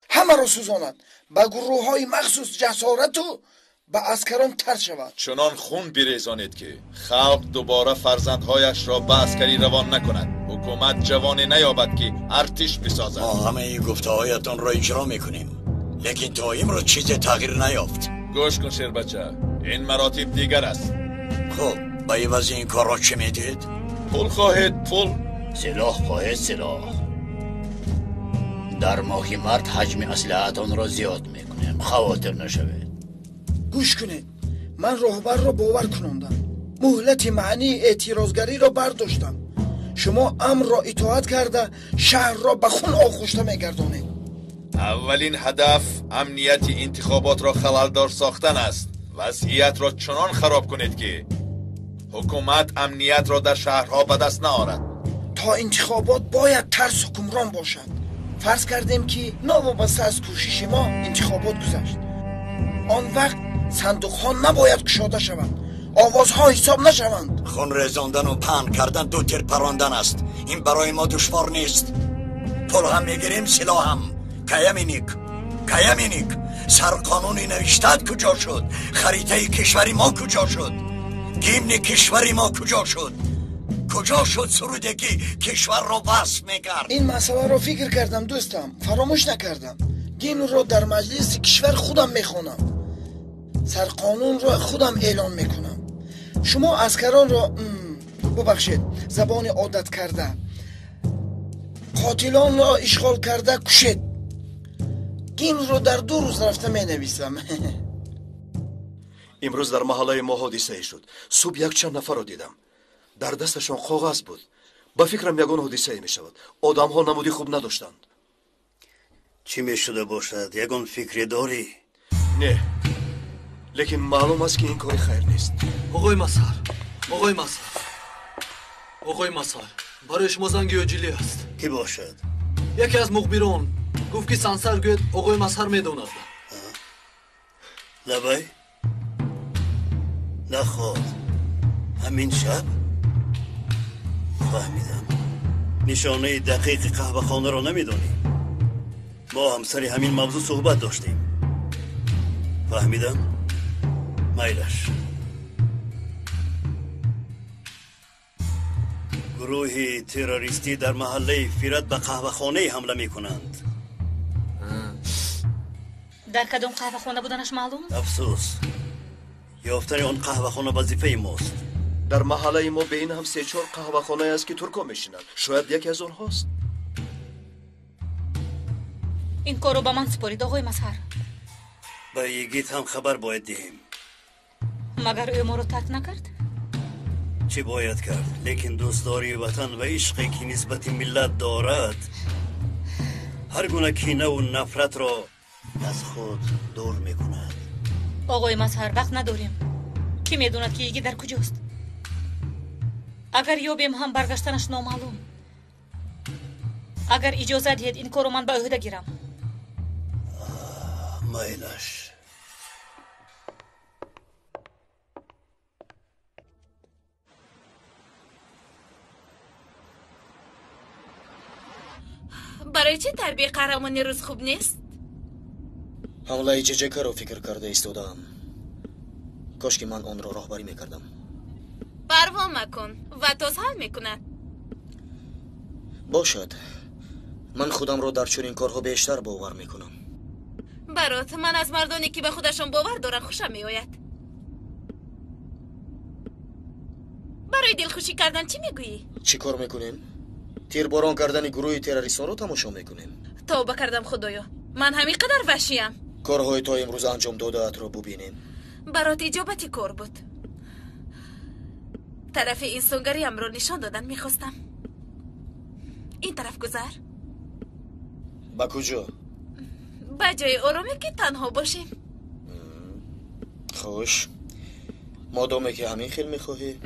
همه را سوزاند، به گروه های مخصوص جسارت و به عسکران تر شود. چنان خون بریزانید که خلق دوباره فرزندهایش را به عسکری روان نکند، حکومت جوانی نیابد که ارتش بسازد. ما همه این گفته هایتان را اجرا میکنیم، لیکن تا امروز چیزی تغییر نیافت. گوش کن شیر بچه، این مراتب دیگر است. خب به عوض این کار را چه میدید؟ پول خواهید پول، سلاح خواهید سلاح. در ماهی مرد حجم اسلحه‌تان را زیاد میکنیم، خواطر نشوید. گوش کنید، من راهبر را باور کناندم، مهلت معنی اعتراضگری را برداشتم. شما امر را اطاعت کرده شهر را به خون آغشته میگردانید. اولین هدف امنیت انتخابات را خللدار ساختن است. وضعیت را چنان خراب کنید که حکومت امنیت را در شهرها به دست نآورد. تا انتخابات باید ترس حکمران باشد. فرض کردیم که ناوابسته از کوشش ما انتخابات گذشت، آن وقت صندوق ها نباید گشاده شوند، آوازها حساب نشوند. خون ریزاندن و پهن کردن دو تیر پراندن است. این برای ما دشوار نیست. پول هم میگیریم، سلاح هم. کیمینیک سرقانونی نوشتد کجا شد؟ خریطه کشوری ما کجا شد؟ گیمن کشوری ما کجا شد؟ کجا شد سرودگی کشور را بس میکرد؟ این مسئله را فکر کردم دوستم، فراموش نکردم. گیمن را در مجلس کشور خودم میخونم، سرقانون را خودم اعلان میکنم. شما عسکران را ببخشید زبان عادت کرده، قاتلان را اشغال کرده کشید. گیمن را در 2 روز رفته می نویسم. امروز در محله ما حادثه شد. صبح یک چند نفر را دیدم، در دستشان کاغذ بود. با فکرم یگان حادثه می شود. آدم ها نمودی خوب نداشتند. چی می شده باشد؟ یگان فکری داری؟ نه، لیکن معلوم است که این کاری خیر نیست. آقای مسهر برای شما زنگ عاجلی است. کی باشد؟ یکی از مخبران گفت که سانسر گوید آقای مسهر میداند. لبای؟ نخواد همین شب؟ فهمیدم. نشانه دقیق قهوه خانه را نمیدانی. ما هم سر همین موضوع صحبت داشتیم. فهمیدم. میلش گروهی تروریستی در محله فیرت به قهوه خانه حمله می کنند. در کدام قهوه خانه بودنش معلوم؟ افسوس، یافتن آن قهوه خانه وظیفه ماست. در محله ما بین هم 3-4 قهوه خانه است که ترکا میشینند. شاید یکی از آنهاست. این کارو به من سپارید آقای مسهر. به یگیت هم خبر باید دهیم. مگر او ما رو ترک نکرد؟ چی باید کرد؟ لیکن دوستداری وطن و عشقی که نسبت ملت دارد هر گونه کینه و نفرت را از خود دور میکند. آقای مسهر وقت نداریم. کی میدوند که یگی در کجاست؟ اگر یابیم هم برگشتنش نامعلوم. اگر اجازه دهید این کارو من به عهده گیرم. میلش برای چه تربیه قهرمانی روز خوب نیست؟ حمله ججکه رو فکر کرده ایستادم. کاش که من آن را راهبری میکردم. پروا مکن و توز حل میکند. باشد، من خودم را در چنین کارها بیشتر باور میکنم. برات من از مردانی که به خودشان باور دارن خوشم میآید. برای دلخوشی کردن چی میگویی؟ چی کار میکنیم؟ تیرباران کردن گروه تروریستان رو تماشا میکنیم. توبه کردم خدایا، من همین قدر وحشیم. کارهای تا امروز انجام داده رو ببینیم. برات اجابتی کار بود. طرف این سونگری هم رو نشان دادن میخواستم. این طرف گذر. با کجا؟ با جای آرامی که تنها باشیم. خوش، مادامه که همین خیل میخواهی.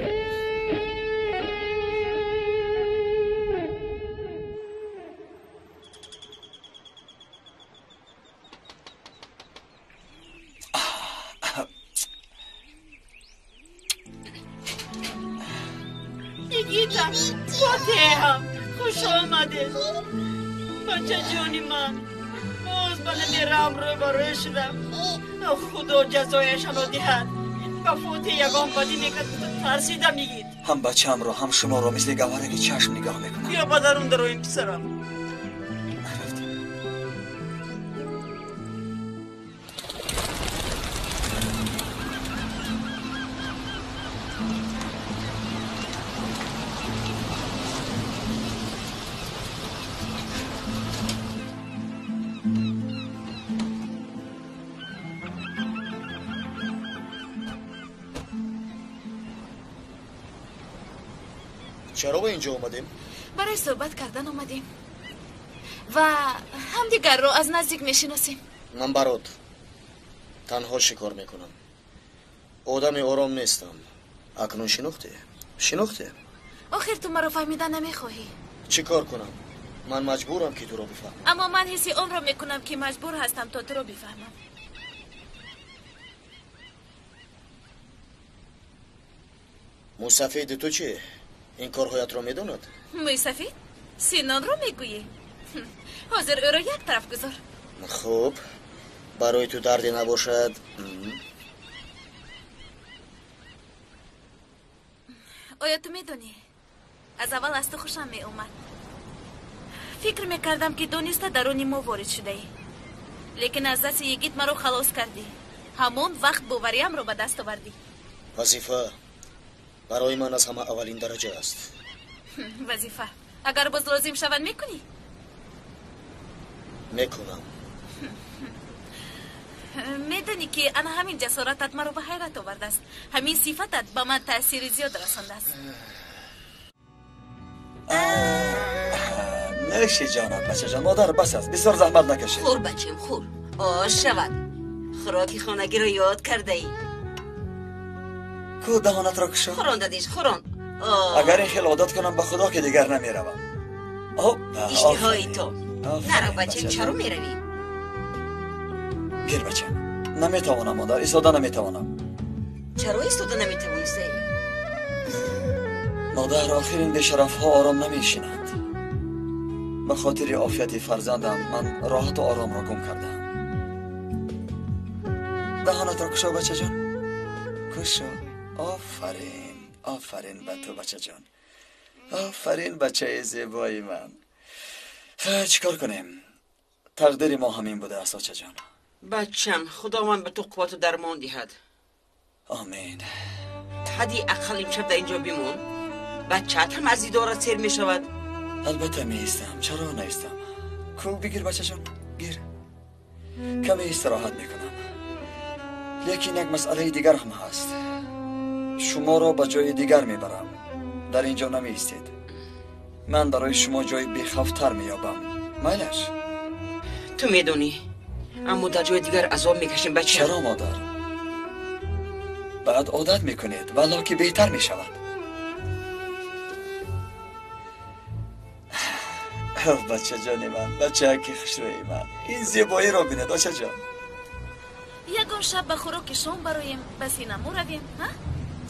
گیتا فاتحه خوش آمده بچه جونی من. باز من میرم رو برای شدم. خدا جزایشان رو دهد. با فاتحه یگان بدی میکرد ترسیدم میگید. هم بچه هم رو هم شما رو مثل گوهره که چشم نگاه میکنم. بیا بدرون درویم پسرم. چرا به اینجا اومدیم؟ برای صحبت کردن اومدیم و همدیگر رو از نزدیک میشناسیم. من برات تنها شکار میکنم. آدم آرام نیستم. اکنون شناخته. آخر تو مرا فهمیدن نمیخواهی. چی کار کنم؟ من مجبورم که تو رو بفهمم. اما من حسی اون رو میکنم که مجبور هستم تا تو رو بفهمم. موسفید تو چی؟ این کارهایت رو میدوند؟ موسفید؟ سینان رو میگویی؟ حاضر او رو یک طرف گذار. خوب، برای تو دردی نباشد. آیا تو میدونی؟ از اول از تو خوشم می اومد. فکر میکردم که دونسته درونی ما وارد شده ای، لیکن از دست یگیت مرا خلاص کردی. همون وقت باوریم رو به دست آوردی. وظیفه برای من از همه اولین درجه است. وظیفه اگر باز لازم شود میکنی؟ میکنم. میدونی که انا همین جسارتت مرا به حیرت آورده است. همین صفتت به من تأثیر زیاد رسانده است. نشی جانم بچه جان، مادر بس است، بسیار زحمت نکشید. خور بچیم خور. آش شود. خوراکی خانگی رو یاد کرده ای. کو دهانت را کشم؟ خوران دادیش خوران. اگر این خیل عادت کنم به خدا که دیگر نمیروم. اشتهای تو نرو بچه چرا میروی؟ گیر بچه نمیتوانم مادر، ایستاده نمیتوانم. چرا ایستاده نمیتوانی سی؟ مادر آخرین بیشرف ها آرام نمیشینند. به خاطر عافیت فرزندم من راحت و آرام را گم کردم. دهانت را کشا بچه جان، کشا. آفرین به تو بچه جان، آفرین بچه زیبای من. چیکار کنیم؟ تقدیر ما همین بوده است بچه جان. بچم خداوند به تو قوت و درمان دهد. آمین. حدی اقل امشب در اینجا بیمون. بچه‌ت هم از دیدارت سیر می شود. البته می ایستم، چرا نیستم؟ کو بگیر بچه جان، گیر. کمی استراحت میکنم، لیکن یک مسئله دیگر هم هست. شما را به جای دیگر میبرم. در اینجا نمی ایستید. من برای شما جای بیخوفتر میابم. میلش؟ تو میدونی اما در جای دیگر عذاب میکشیم بچه. چرا مادر؟ بعد عادت میکنید والله که بهتر میشود. بچه جانی من، بچه که خوشروی من، این زیبایی را بینید بچه جان. یکان شب به خوراک شام برایم به سینما رویم ها؟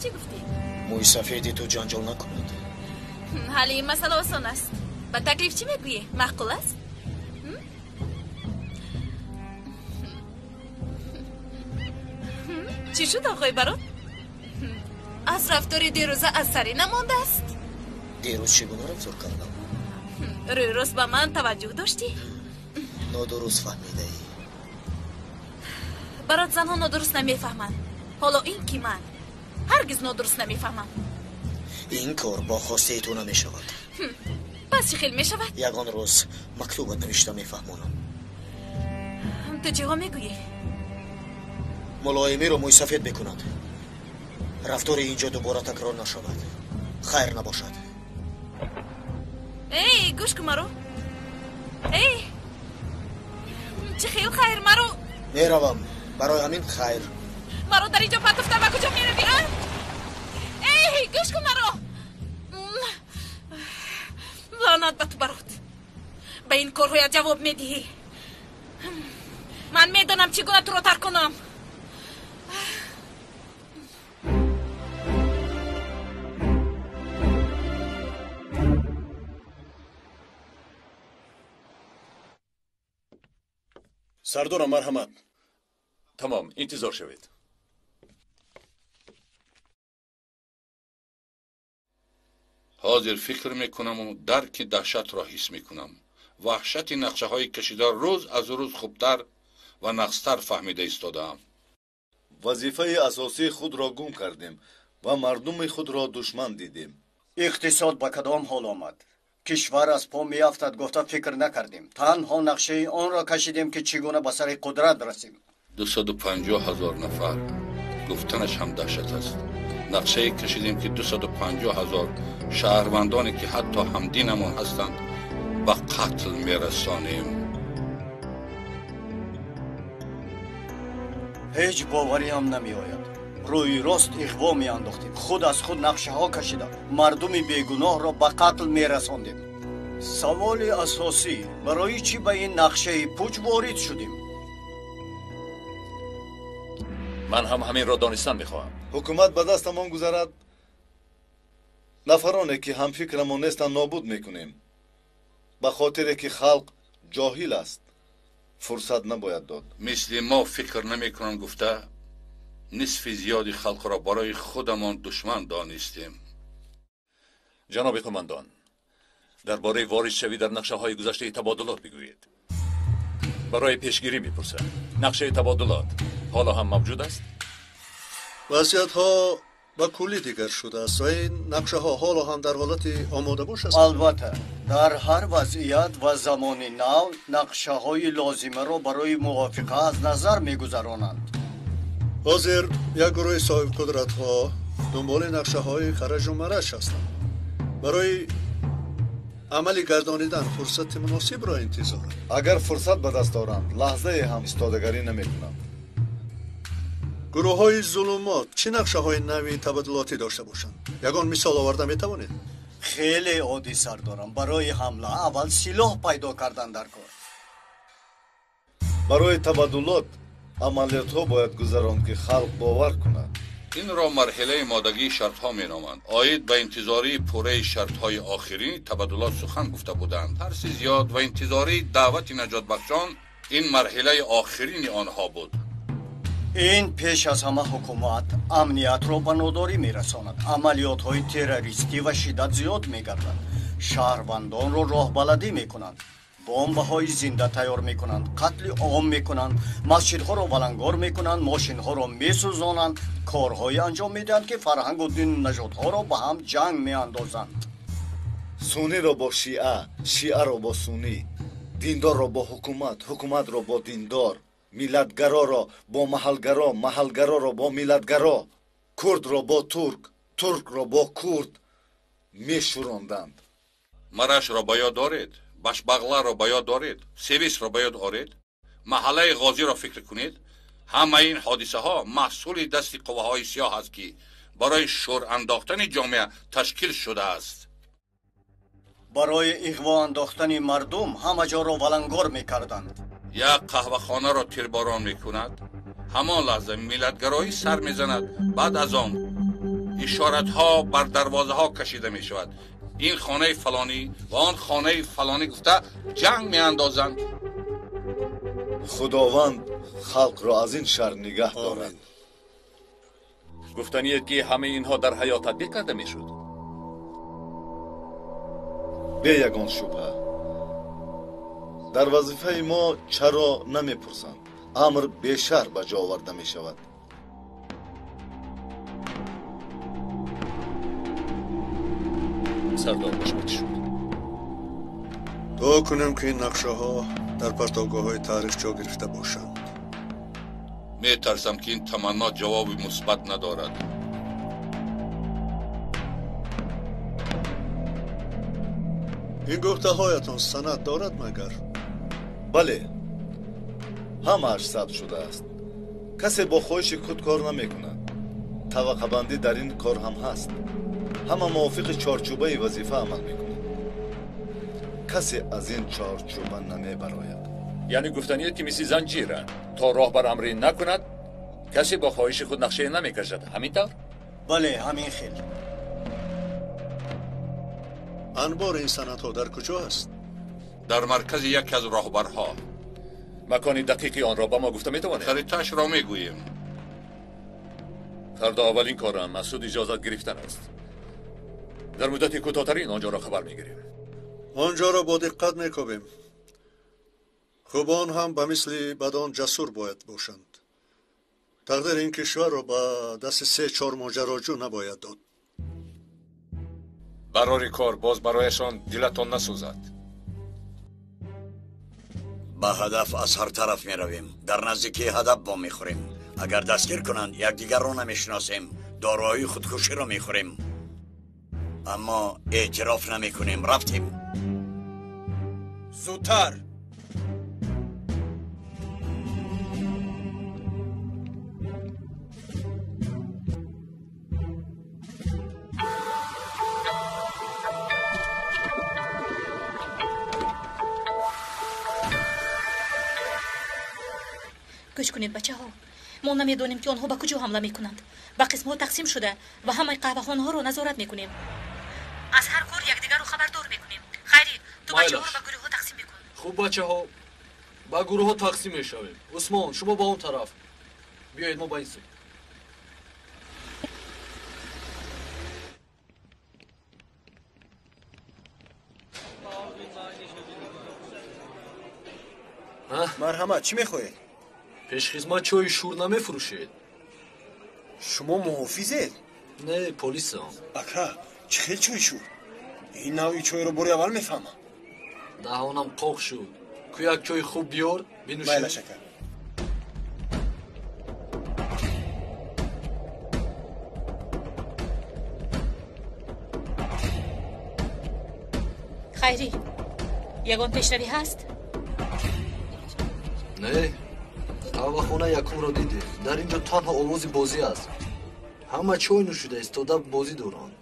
چی گفتی؟ موی سفیدی تو جنجال نکند. حالی این مسئله آسان است. به تکلیف چی میگویی؟ معقول است؟ چی شد آقای برات؟ از رفتار دیروزه از سری نمانده است؟ دیروز چگونه رفتار کردم؟ روی روز به من توجه داشتی؟ نادرست فهمیده ای. برات زنها نادرست نمیفهمند. حالا این که من هرگز نادرست نمیفهمم. این کار با خواسته تو نمیشود. پس چی خیلی میشود؟ یگان روز مکتوبت نوشته میفهمونم. تو چه ها میگویی؟ ملایمی رو موی سفید بکند. رفتار اینجا دوباره تکرار نشود. خیر نباشد. ای گوش کن مرو. ای چه خیلی خیر مرو. میروم برای همین خیر. مرو در اینجا پتفتر و کجا میروی؟ ای گوش کن مرو. لعنت به تو برات. به این کارهای جواب میدهی. من میدانم چگونه تو رو ترک کنم. سردارم مرحمت. تمام انتظار شوید. حاضر فکر میکنم و درک دهشت را حس میکنم. وحشت نقشه های کشیده روز از روز خوبتر و نقصتر فهمیده ایستادم. وظیفه اساسی خود را گم کردیم و مردم خود را دشمن دیدیم. اقتصاد به کدام حال آمد؟ کشور از پا میافتد گفته فکر نکردیم. تنها نقشه آن را کشیدیم که چگونه به سر قدرت رسیم. 250,000 نفر گفتنش هم دهشت است. نقشه کشیدیم که 250,000 شهروندانی که حتی همدینمان هستند به قتل میرسانیم. هیچ باوری هم نمی آید. روی راست اغوا می انداختیم. خود از خود نقشه ها کشیده مردم بیگناه را به قتل می رساندیم. سوال اساسی برای چی به این نقشه پوچ وارد شدیم؟ من هم همین را دانستن میخواهم. حکومت به دستمان گذرد، نفرانی که هم فکرمان نیستند نابود میکنیم. به خاطر که خلق جاهل است فرصت نباید داد. مثل ما فکر نمیکنن گفته نصف زیادی خلق را برای خودمان دشمن دانستیم. جناب قماندان، درباره وارد شوی در نقشه های گذشته تبادلات بگویید. برای پیشگیری میپرسم. نقشه تبادلات حالا هم موجود است؟ وضعیت ها با کلی دیگر شده است و این نقشه ها حالا هم در حالت آماده باش است. البته در هر وضعیت و زمان نو نقشه های لازمه را برای موافقه از نظر میگذرانند. حاضر یک گروه صاحب قدرت ها دنبال نقشه های خرج و مرج هستند. برای عملی گردانیدن فرصت مناسب را انتظار. اگر فرصت به دست آورند لحظه هم استادگاری نمیکنند. گروه های ظلمات چه نقشه های نوی تبادلاتی داشته باشند؟ یگان مثال آورده میتوانید؟ خیلی عادی سردارم. برای حمله اول سلاح پیدا کردن در کار. برای تبادلات عملیات ها باید گذراند که خلق باور کند. این را مرحله مادگی شرط ها می نامند. آید به انتظاری پوره شرط های آخرین تبادلات سخن گفته بودند. ترس زیاد و انتظاری دعوت نجات بخشان این مرحله آخرین آنها بود. این پیش از همه حکومت امنیت را به ناداری میرساند. عملیات های تروریستی و شدت زیاد میگردد. شهروندان را راه بلدی میکنند. بمب های زنده تیار میکنند. قتل عام میکنند. مسجد ها را ولنگار میکنند. ماشین ها را میسوزانند. کارهای انجام میدهند که فرهنگ و دین نژاد ها را به هم جنگ میاندازند. سنی را با شیعه، شیعه را با سنی، دیندار را با حکومت، حکومت را با دیندار، میلتگرا را با محلگرا، محلگرا را با میلتگرا، کرد را با ترک، ترک را با کرد میشوراندند. مرش را باید دارید، بشبغلا را باید دارید، سویس را باید آرید. محله غازی را فکر کنید. همه این حادثه ها محصول دست قوه‌های سیاه است که برای شور انداختن جامعه تشکیل شده است. برای اغوا انداختن مردم همه جا را ولنگار میکردند. یک قهوه خانه را تیرباران میکند. همان لحظه ملتگرایی سر میزند. بعد از آن اشارت ها بر دروازه ها کشیده می شود. این خانه فلانی و آن خانه فلانی گفته جنگ می اندازند. خداوند خلق را از این شر نگه دارد. گفتنیه که همه اینها در حیات تطبیق کرده می شد. به یگان شبه در وظیفه ما چرا نمی پرسند؟ امر بیشتر به جا آورده می شود. سردار باشمتی شد. دعا کنم که این نقشه ها در پرتگاه های تاریخ جا گرفته باشند. میترسم که این تمنا جوابی مثبت ندارد. این گفته هایتون سند دارد مگر؟ بله، همه‌اش ثبت شده است. کسی با خواهش خود کار نمیکند. طبقه بندی در این کار هم هست. همه موافق چارچوبه وظیفه عمل میکنند. کسی از این چارچوبه نمیبراید. یعنی گفتنیت که مثل زنجیره تا راهبر امری نکند کسی با خواهش خود نقشه نمیکشد، همینطور؟ بله، همین خیل. انبار این سندها در کجا است؟ در مرکز یکی از راهبرها. مکان دقیقی آن را با ما گفته میتوانید؟ خریطه‌اش را میگوییم. فردا اولین کارم مسعود اجازت گرفتن است. در مدت کوتاه‌ترین آنجا را خبر میگیریم. آنجا را با دقت میکوبیم. خوبان هم به مثل بدان جسور باید باشند. تقدیر این کشور را به دست 3-4 ماجراجو نباید داد. برای کار باز برایشان دلتان نسوزد. به هدف از هر طرف می رویم. در نزدیکی هدف با می خوریم. اگر دستگیر کنند یکدیگر را نمیشناسیم. داروهای خودکشی را می خوریم. اما اعتراف نمی کنیم. رفتیم. زودتر. گوش کنید بچه ها، ما نمیدونیم که آنها به کجا حمله میکنند. به قسم ها تقسیم شده و همه قهوه‌خانه ها رو نظارت میکنیم. از هر کار یکدیگر رو خبردار میکنیم. خیری، تو بچه ها رو به گروه ها تقسیم میکن. خوب بچه ها، به گروه ها تقسیم میشویم. عثمان، شما با اون طرف. بیایید ما با این سو. مرحمت، چی میخواهید؟ پیشخدمت چای شور نمیفروشید. شما محافظید؟ نه، پلیس هم. اکرا، چه خیلی چای شور؟ این نوعی چای رو بری اول میفهمم. دهانم قاق شد. که یک چای خوب بیار بنوشید. بله شکر. خیری، یگان پیشروی هست؟ نه، قهوه‌خانه یکم رو دیدی. در اینجا تنها آواز بازی است. همه چای نوشیده ایستاده بازی دوران.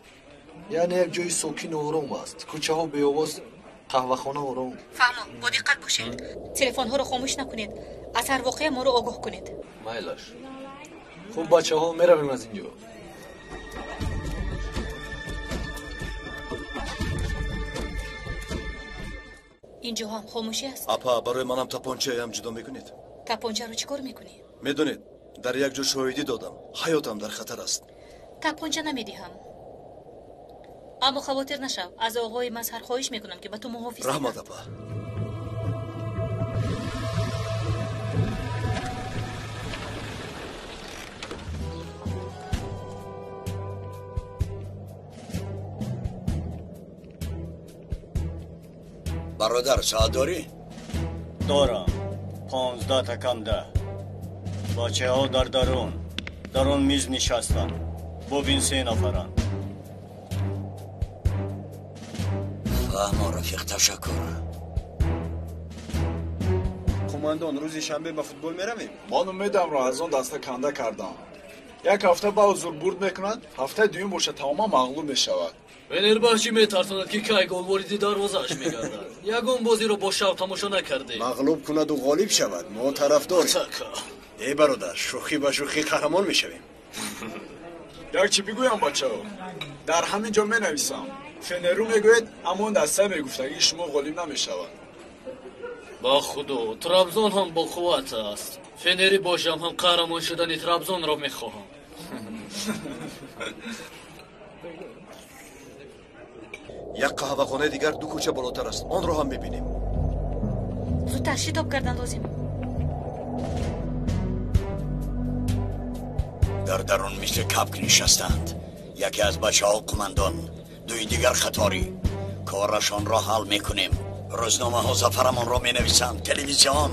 یعنی یک جای ساکن و آرام است. کوچه ها بی آواز، قهوه‌خانه آرام. فهمم، با دقت باشید. تلفن ها رو خاموش نکنید. از هر واقعه ما رو آگاه کنید. میلش. خوب بچه ها، میرویم از اینجا. اینجا هم خاموشی است. اپا، برای منم تپانچه هم جدا میکنید؟ تپانچه رو چیکار میکنی؟ میدونید در یک جا شاهدی دادم. حیاتم در خطر است. تپانچه نمیدیم. اما خواطر نشو. از آقای مظهر خواهش میکنم که به تو محافظت کنه. رحمت اپا. برادر ساعت داری؟ دارم. 15 تا کم 10. بچه ها در درون میز نشستن. ببین 3 نفرن. فهم رفیق، تشکر. قماندان، روز شنبه به فوتبال میرویم؟ من امیدم را از آن دسته کنده کردم. یک هفته با حضور برد میکنند، هفته دوم باشه تماما مغلوب میشود. فنرباغچه میترساند که کی گل وارد دروازه‌اش میگردد. یگان بازی رو با شوق تماشا نکردیم. مغلوب کند و غالب شود. ما طرفداریم. ای برادر، شوخی به شوخی قهرمان میشویم. یک چی بگویم بچه ها؟ در همین جا می نویسم. فنرو میگوید اما اون دسته میگفته که شما غالب نمیشود. با خدا، ترابزون هم با قوت است. فنری باشم هم قهرمان شدن ترابزون را میخواهم. یک قهوه‌خانه دیگر 2 کوچه بالاتر است. آن را هم میبینیم. زودتر شتاب کردن لازم. در درون مثل کپک نشستند. یکی از بچه ها قماندان دوی دیگر خطاری. کارشان را حل میکنیم. روزنامه ها زفرمان را می نویسند. تلویزیون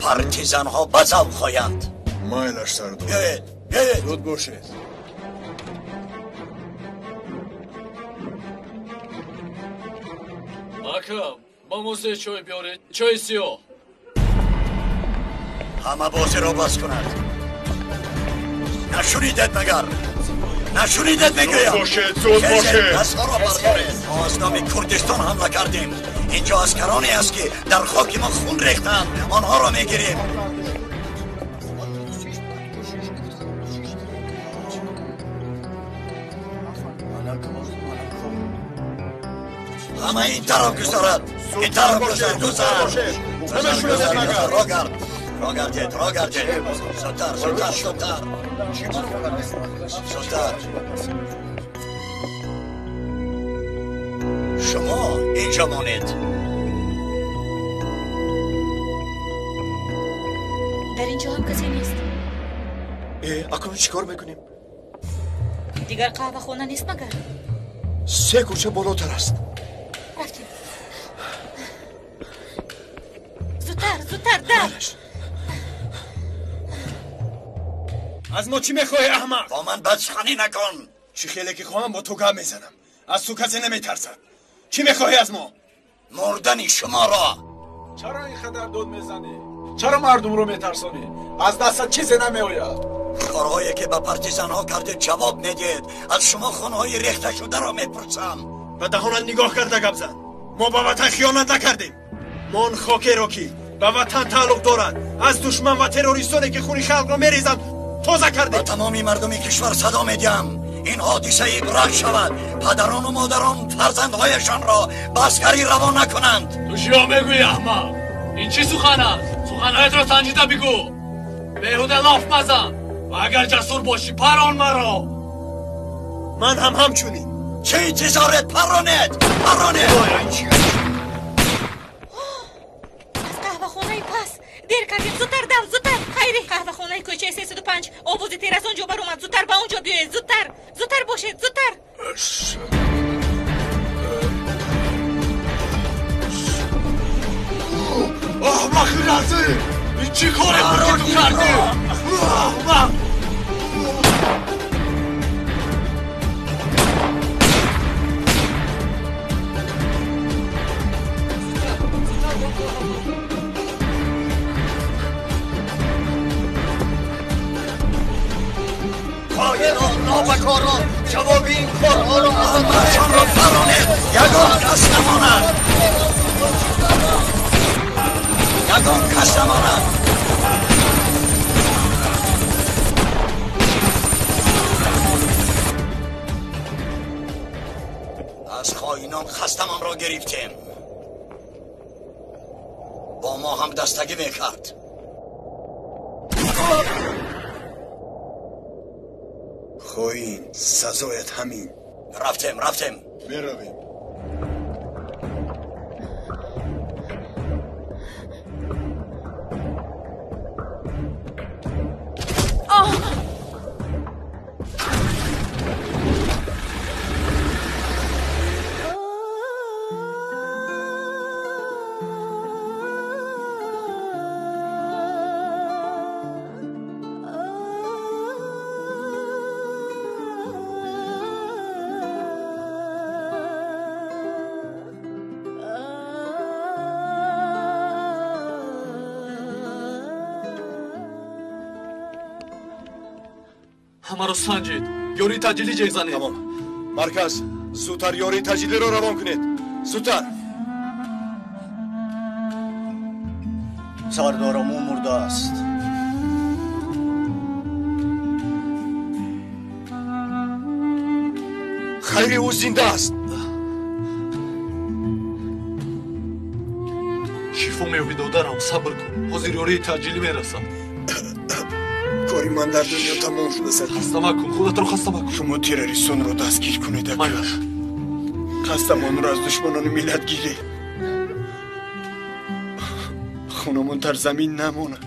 پارتیزان ها بزاو خواهند. مایلش سردار. بیایید زود باشید. اکرم با موزه چای بیارید. چای سیاه. همه بازی را باز کند. نشونیدت مگر؟ نشونیدت میگویم. زود باشید زود باشید. دستها را بردارید. ما از نام کردستان حمله کردیم. اینجا اسکرانی است که در خاک ما خون ریختند. آنها را میگیریم. همه این طرف گذارد. این طرف گذارد. را گردید. زودتر. شما اینجا مانید. در اینجا هم کسی نیست. اکنون چیکار میکنیم؟ دیگر قهوه خونه نیست مگر؟ 3 کوچه بالاتر است. رفتیم. زودتر در. از ما چی میخوای احمق؟ با من بدسخنی نکن. چی خیلی که خواهم با تو گام میزنم. از تو کسی نمیترسد. چی میخوای از ما؟ مردن شما را. چرا این خطر دود میزنی؟ چرا مردم رو میترسانی؟ از دست چیزی نمیآید. کارهایی که با پارتیزان ها کردید جواب ندید. از شما خونهای ریخته شده را میپرسم. به دهانت نگاه کرده گپ زن. ما به وطن خیانت نکردیم. ما آن خاکی را که به وطن تعلق دارد از دشمن و تروریستانی که خون خلق را میریزند تازه کردیم. با تمامی مردمی کشور صدا میدیم این حادثه عبرت شود. پدران و مادران فرزندهایشان را به عسکری روان نکنند. تو چیا میگویی احمق؟ این چی سخن است؟ سخنهایت را سنجیده بگو. بیهوده لاف مزن و اگر جسور باشی پران مرا. من هم همچنین. چه انتظارت؟ پرانت. از قهوه خونه پس دیر کردیم. زودتر خیری. قهوه خونه کوچه 305 آوازی تیر از اونجا بر اومد. زودتر به اونجا بیایید. زودتر باشید. احمق رازی این چی کاره بود که تو کردی؟ احمق خائنان نابکاران جواب این کارها را آنشان را فرانید. یگان کس نماند. از خائنان خستمان را گرفتیم. با ما هم دستگی میکرد. خائن سزایت همین. رفتیم برویم. همه رو سنجید. یاری تجلی جیغ زنید. تمام. مرکز زودتر یاری تجلی رو روان کنید. زودتر. سردارمون مرده است. خیلی او زنده است. شیفو میوی دادرم صبر کن. حاضر یاری تجلی میرسد. کاری من در دنیا تمام شده است. خسته مکن. خودت رو خسته مکن. شما تروریستان رو دستگیر کنید. قصدمان رو از دشمنان ملت گیرید. خونمون در زمین نماند.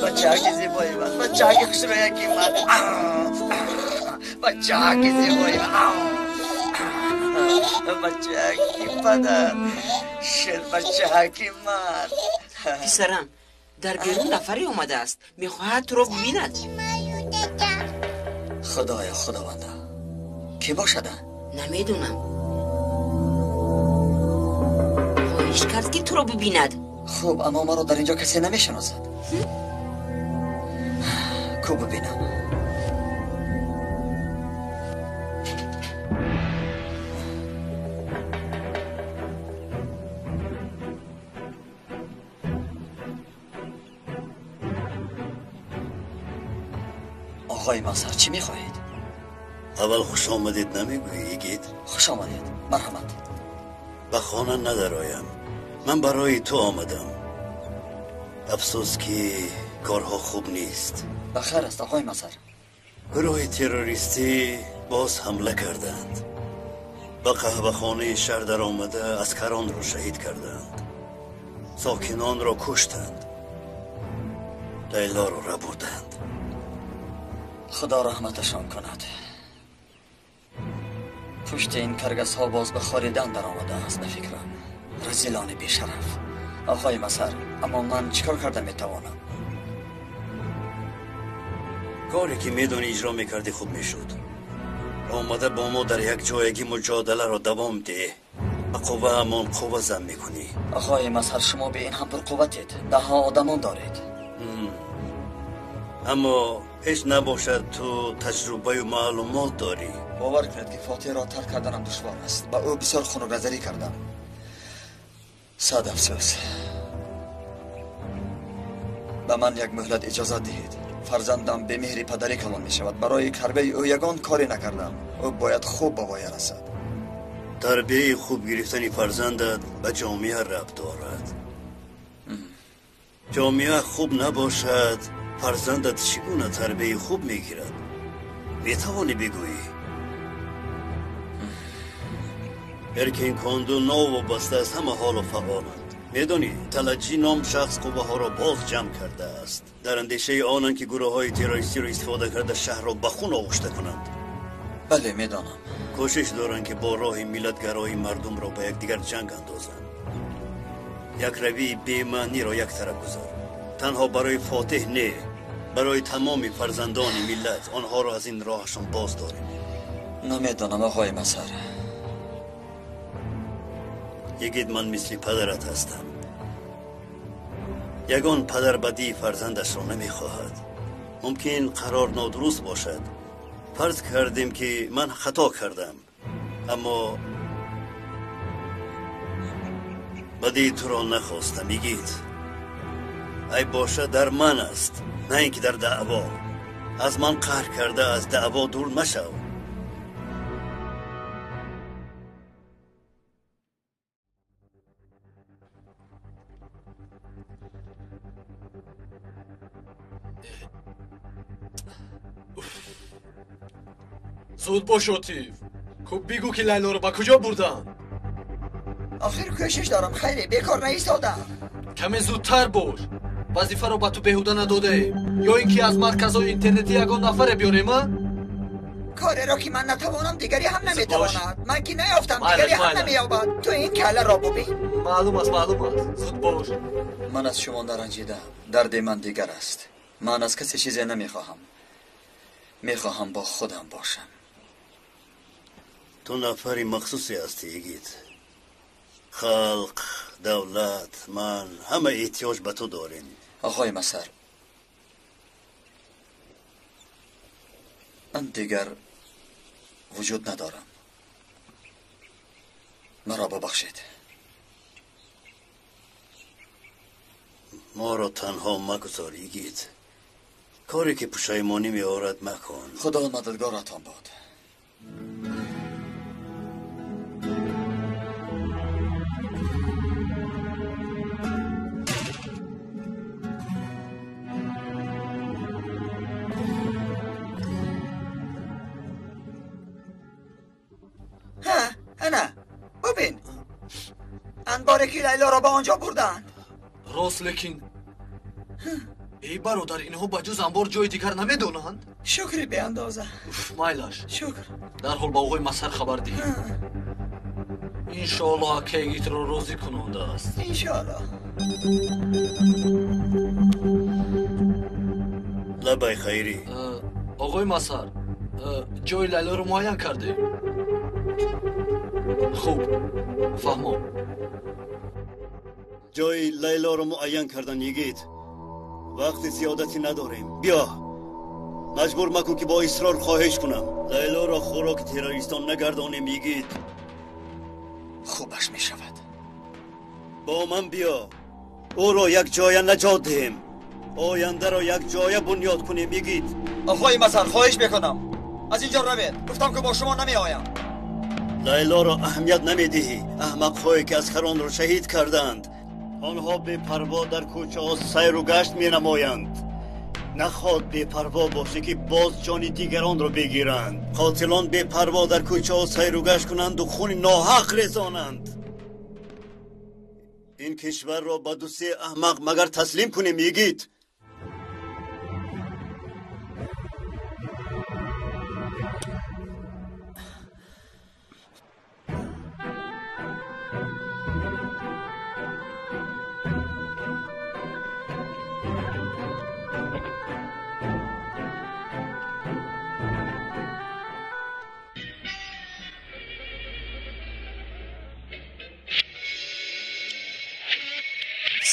بچه که زیبایی من بچه که خوش رویکی من بچه که زیبایی بچه که پدر شیر بچه که من پسرم در بیرون نفری اومده است میخواهد تو رو ببیند خدایا خداونده کی باشده؟ نمیدونم خواهش کرد که تو رو ببیند خوب اما ما رو در اینجا کسی نمیشناسد کو ببینم آقای مظهر چی میخواهید؟ اول خوش آمدید نمیگویی یگید؟ خوش آمدید مرحمت به خانه ندرایم من برای تو آمدم افسوس که کارها خوب نیست بخیر است آقای مظهر گروه تروریستی باز حمله کردند به قهوه خانه شهر در آمده اسکران را شهید کردند ساکنان را کشتند لیلا را ربودند خدا رحمتشان کند پشت این کرگس ها باز به خاریدن در آمده است به فکرم رزیلان بیشرف آقای مظهر اما من چیکار کرده میتوانم کاری که میدونی اجرا میکردی خوب میشد آمده با ما در یک جایگی مجادله را دوام ده به قوه همان قوه زن میکنی آقای مظهر شما به این هم پر قوتید ده ها آدمان دارید اما هیچ نباشد تو تجربه و معلومات داری باور کنید که فاتح را ترک کردنم دشوار است با او بسیار خونه‌گذاری کردم صد افسوس به من یک مهلت اجازه دهید فرزندم به مهر پدری کلان می شود برای کربه او یگان کاری نکردم او باید خوب به وای رسد تربیه خوب گرفتن فرزندت به جامعه ربط دارد جامعه خوب نباشد فرزندت چگونه تربیه خوب میگیرد میتوانی بگویی ارکین کاندو نو و بسته از همه حال و فعالند میدانی تلجی نام شخص قوه ها را باز جمع کرده است در اندیشه آنند که گروه های تروریستی را استفاده کرده شهر را به خون آغشته کنند بله میدانم کوشش دارند که با راه ملتگرایی مردم را به یکدیگر جنگ اندازند یک روی بی‌معنی را یک طرف گذار تنها برای فاتح نه برای تمام فرزندان ملت آنها را از این راهشان باز داریم نمیدانم آقای مظهر یگید من مثل پدرت هستم یگان پدر بدی فرزندش را نمیخواهد ممکن قرار نادرست باشد فرض کردیم که من خطا کردم اما بدی تو را نخواستم یگید ای باشه در من است نه اینکه در دعوا از من قهر کرده از دعوا دور مشو زود باش آتیف خب بگو که لیلا رو با کجا بردن آخر کوشش دارم خیلی بیکار نایستادم کمی زودتر باش وظیفه رو با تو بهوده نداده یا اینکه از مرکزهای اینترنتی یگان نفر بیاریم کاری را که من نتوانم دیگری هم نمیتواند من که نیافتم دیگری هم نمییابد تو این کله را ببین معلوم است زود باش من از شما نرنجیدم درد من دیگر است من از کسی چیزی نمیخواهم میخواهم با خودم باشم تو نفری مخصوصی هستی یگید خلق دولت من همه احتیاج به تو داریم آقای مظهر من دیگر وجود ندارم مرا ببخشید ما را تنها مگذار یگید کاری که پشیمانی می آورد مکن خدا مددگارتان باد انا ببین انباره که لیلا را به آنجا بردن راست لیکن ای برادر اینها بجز انبار جای دیگر نمیدونند؟ شکری به اندازه. مایلاش شکر. در حال با آقای مسر خبر دهیم. انشاءالله که ایت را راضی کننده است. انشاءالله. لبای خیری. آقای مسر جای لیلا رو معین کرده. خوب فهمم. جای لیلا رو معین کردن یگید. وقت زیادتی نداریم. بیا مجبور مکن که با اصرار خواهش کنم لیلا را خوراک تروریستان نگردانیم یگید. خوبش می شود. با من بیا او را یک جای نجات دهیم. آینده را یک جای بنیاد کنیم یگید. آقای مسر خواهش میکنم از اینجا روید. گفتم که با شما نمی آیم. لیلا را اهمیت نمیدهی. احمق‌هایی که اسکران را شهید کردند آنها بی پروا در کوچه ها سیر و گشت می نمایند. نخواد بی پروا باشه که باز جان دیگران را بگیرند. قاتلان بی پروا در کوچه ها سیر و گشت کنند و خون ناحق ریزانند. این کشور را به دسته احمق مگر تسلیم کنیم یگید؟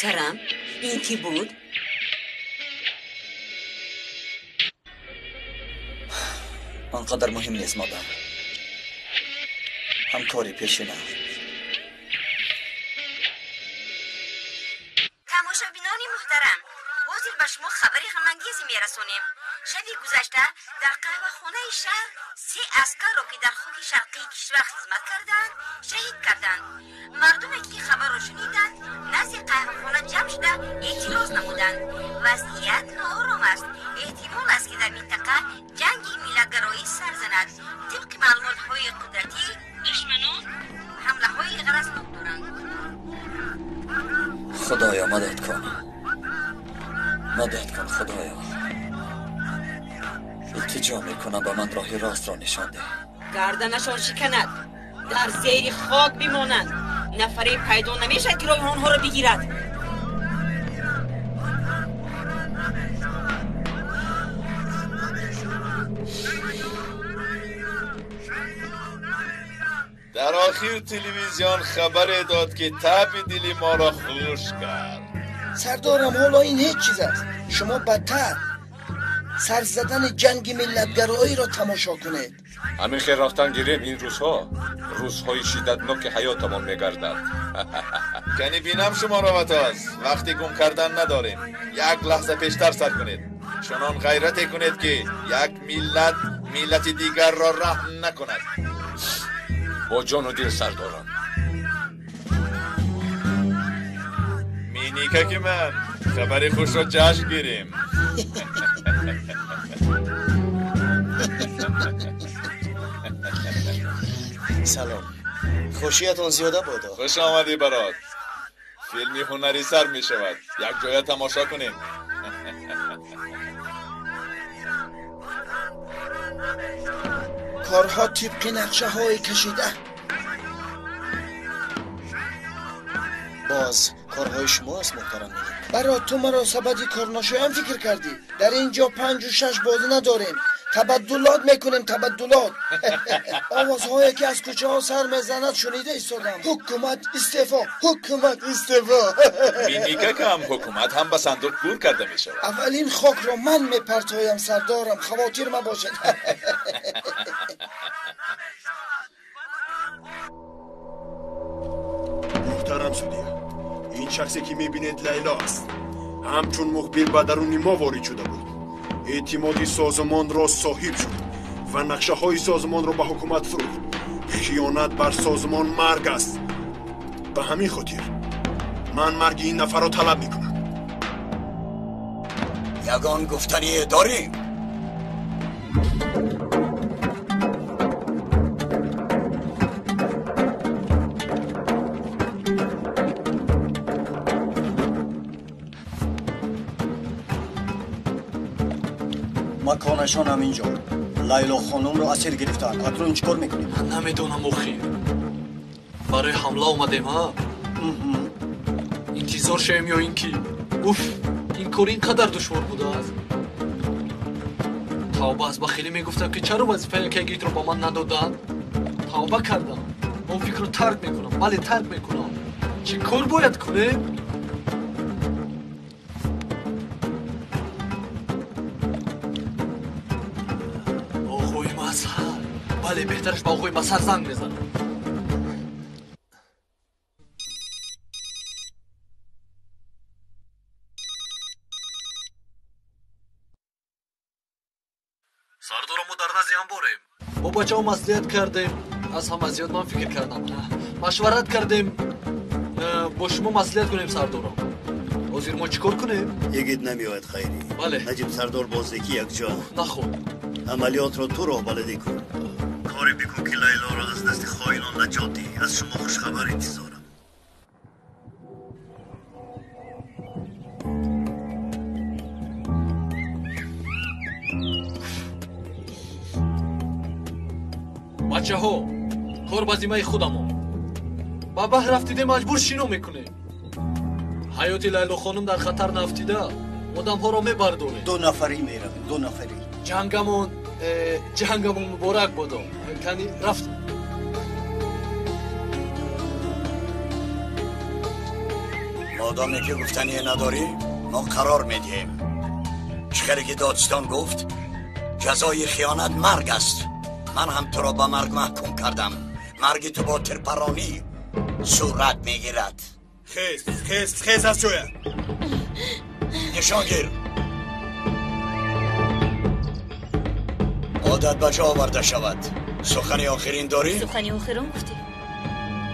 سرم این کی بود؟ آنقدر مهم نیست مادر. همکاری پیشینه. تماشابینان محترم، حاضر به شما خبری غم‌انگیزی میرسونیم. شبی گذشته در قهوه خانه شهر 3 عسکر را که در خاک شرقی کشور خدمت کردند شهید کردند. مردمی که خبر را شنیدند نزد قهوه خانه جمع شده اعتراض نمودند. وضعیت ناآرام است. احتمال است که در منطقه جنگی ملت‌گرایی سر زند. طبق معلومات‌های قدرتی دشمنان حمله‌های غرضناک دارند. خدایا مدد کن. مدد کن خدایا. التجا میکنم به من راه راست را نشان ده. گردنشان شکند در زیر خاک بمانند. نفری پیدا نمیشه که راه آنها را بگیرد. در آخر تلویزیون خبر داد که تب دلی ما را خوش کرد. سردارم حالا این هیچ چیز است. شما بدتر سر زدن جنگ ملت‌گرایی را تماشا کنید. همین خیر رفتن گیریم این روزهای شدتناک حیاتمان میگردد. کنی بینم شما را وطاز وقتی گم کردن نداریم. یک لحظه پیشتر سر کنید. چنان غیرتی کنید که یک ملت دیگر را رحم نکند. با جان و دل سردارم. مینیکه که من خبر خوش را جشن گیریم. سلام. خوشیتون زیاده بوده. خوش آمدی برات. فیلمی هنری سر می شود. یک جای تماشا کنیم. کارها طبق نقشه های کشیده. باز کارهای شما است محترم. برای تو مراسبتی کارناشویم فکر کردی. در اینجا 5 و 6 بازی نداریم. تبدلات میکنیم. تبدلات. آوازهایی که از کوچه ها سر میزند شنیده ایستادم. حکومت استعفا. حکومت استعفا. مینیکه که هم حکومت هم به صندوق گور کرده می شود. اولین خاک را من میپرتایم سردارم. خواطر ما باشد. محترم سودیا، این شخصی که میبینید لیلا است. همچون مخبر به درون ما وارد شده بود. اعتمادی سازمان را صاحب شد و نقشه های سازمان را به حکومت فروخت. خیانت بر سازمان مرگ است. به همین خاطر من مرگ این نفر را طلب میکنم. یگان گفتنی داریم. مکانشان هم اینجا. لیلا خانم رو اسیر گرفتن. اکنون چیکار میکنیم؟ من نمیدونم اخی. برای حمله اومدیم ها. انتظار شیم یا اینکه اوف این کار اینقدر دشوار بوده است. توبه از بخیلی میگفتم که چرا وظیفه یکیت رو با من ندادن؟ توبه کردم. اون فکر رو ترک میکنم. بله ترک میکنم. چی کار باید کنیم؟ آقای مظهر. بله بهترش با آقای مظهر زنگ بزنم. سردارم ما در نزدیان بریم. با بچه ها مسئولیت کردیم. از همه زیاد من فکر کردم. مشورت کردیم با شما مسئولیت کنیم سردارم. حاضر ما چیکار کنیم؟ یگید نمیاد خیری. بله. نجیب سردار بازدکی یک جا. نخود. عملیات رو تو راه بلدی کن. کاری بکن که لیلا رو از دست خائنان نجات دهی. از شما خوش خبر انتظارم. بچه ها کار بازیمه خودمو با بحر رفتیده مجبور شینو میکنه. حیات لیلا خانم در خطر نفتیده آدم ها رو میبرداره. 2 نفری میرم. 2 نفری. جنگمون مبارک بودم. کنی رفت. مادامی که گفتنی نداری ما قرار میدیم. چخری که دادستان گفت جزای خیانت مرگ است. من هم تو را با مرگ محکوم کردم. مرگ تو با ترپرانی صورت میگیرد. خیز از جویه. نشان گیر. عادت بجا آورده شود. سخنی آخرین داری؟ سخنی آخرین گفتی.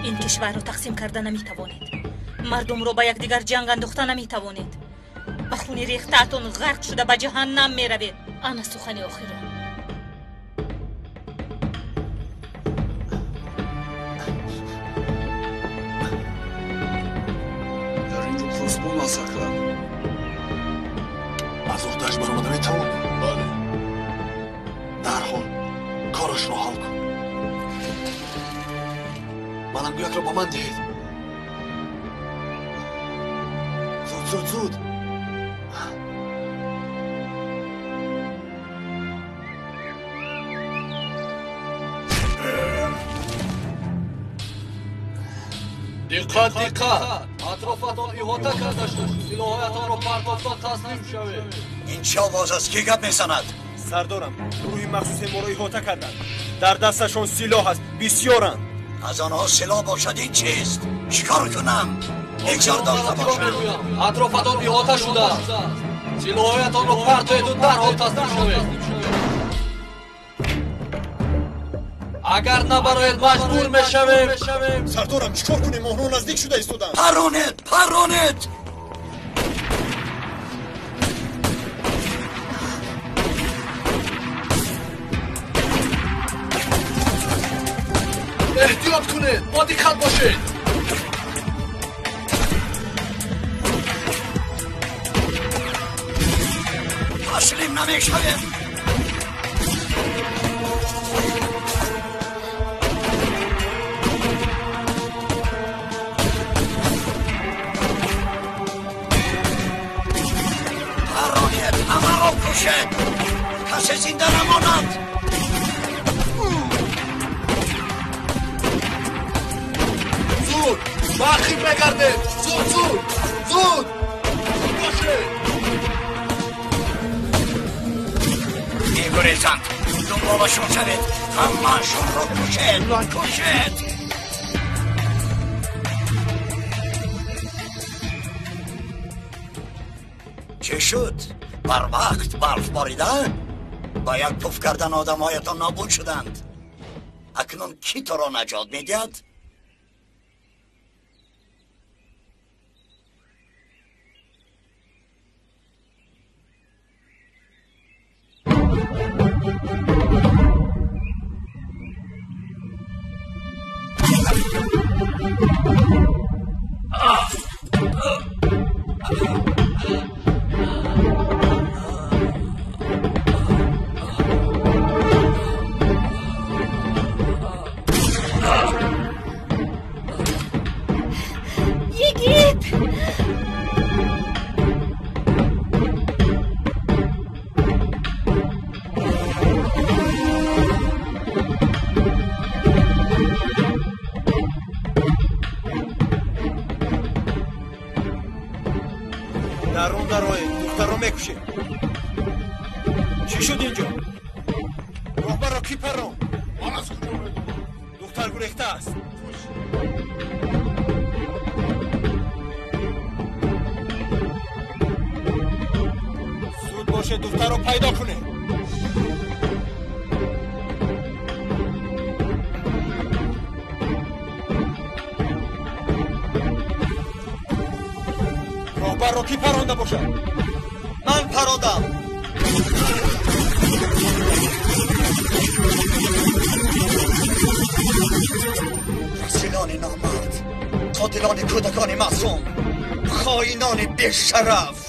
این کشور رو تقسیم کرده نمیتوانید. مردم رو با یکدیگر جنگ انداخته نمیتوانید. با خون ریخته‌تون غرق شده به جهنم میروید. آن سخنی آخرین. اسبون ناسکرم از اختش برامده میتوانی؟ بله. در حال کارش رو حل کن. منم گویک رو با من دهید. زود دقت اطرافتان ایحاطه کرده شد. سلاحایتان رو پرتافتان تسلیم شوید. این چه آواز است که گپ میزند؟ سردارم گروهی مخصوص ما رو احاطه کردند. در دستشون سلاح است. بسیارند. از آنها سلاح باشد این چیست؟ چیکار کنم؟ بگذار داشته باشم. اطرافتان ایحاطه شده. سلاحایتان رو پرتایتون در حال تسلیم شوید. اگر نبرایید مجبور میشویم. سردارم چیکار کنیم؟ مهرو نزدیک شده ایستادن. پرانید. احتیاط کنید. با دقت باشید. تسلیم نمیشویم. کسی زنده نماند. زود برخیب بگرده. زود باشه. میگریزند. دنبالشون شوید. همه‌شون رو کشید. چه شد؟ بر وقت برف باریده؟ با یک پف کردن آدم هایتان نابود شدند. اکنون کی تو را نجات میدهد؟ بکشه. چی شد اینجا؟ راهبر را کی پران؟ من از کجا بدونم؟ دختر گریخته است. زود باشه دختر رو پیدا کنه. راهبر را کی پرانده باشد؟ من پراندم. رسولان نامرد، قاتلان کودکان معصوم، خائنان بی‌شرف.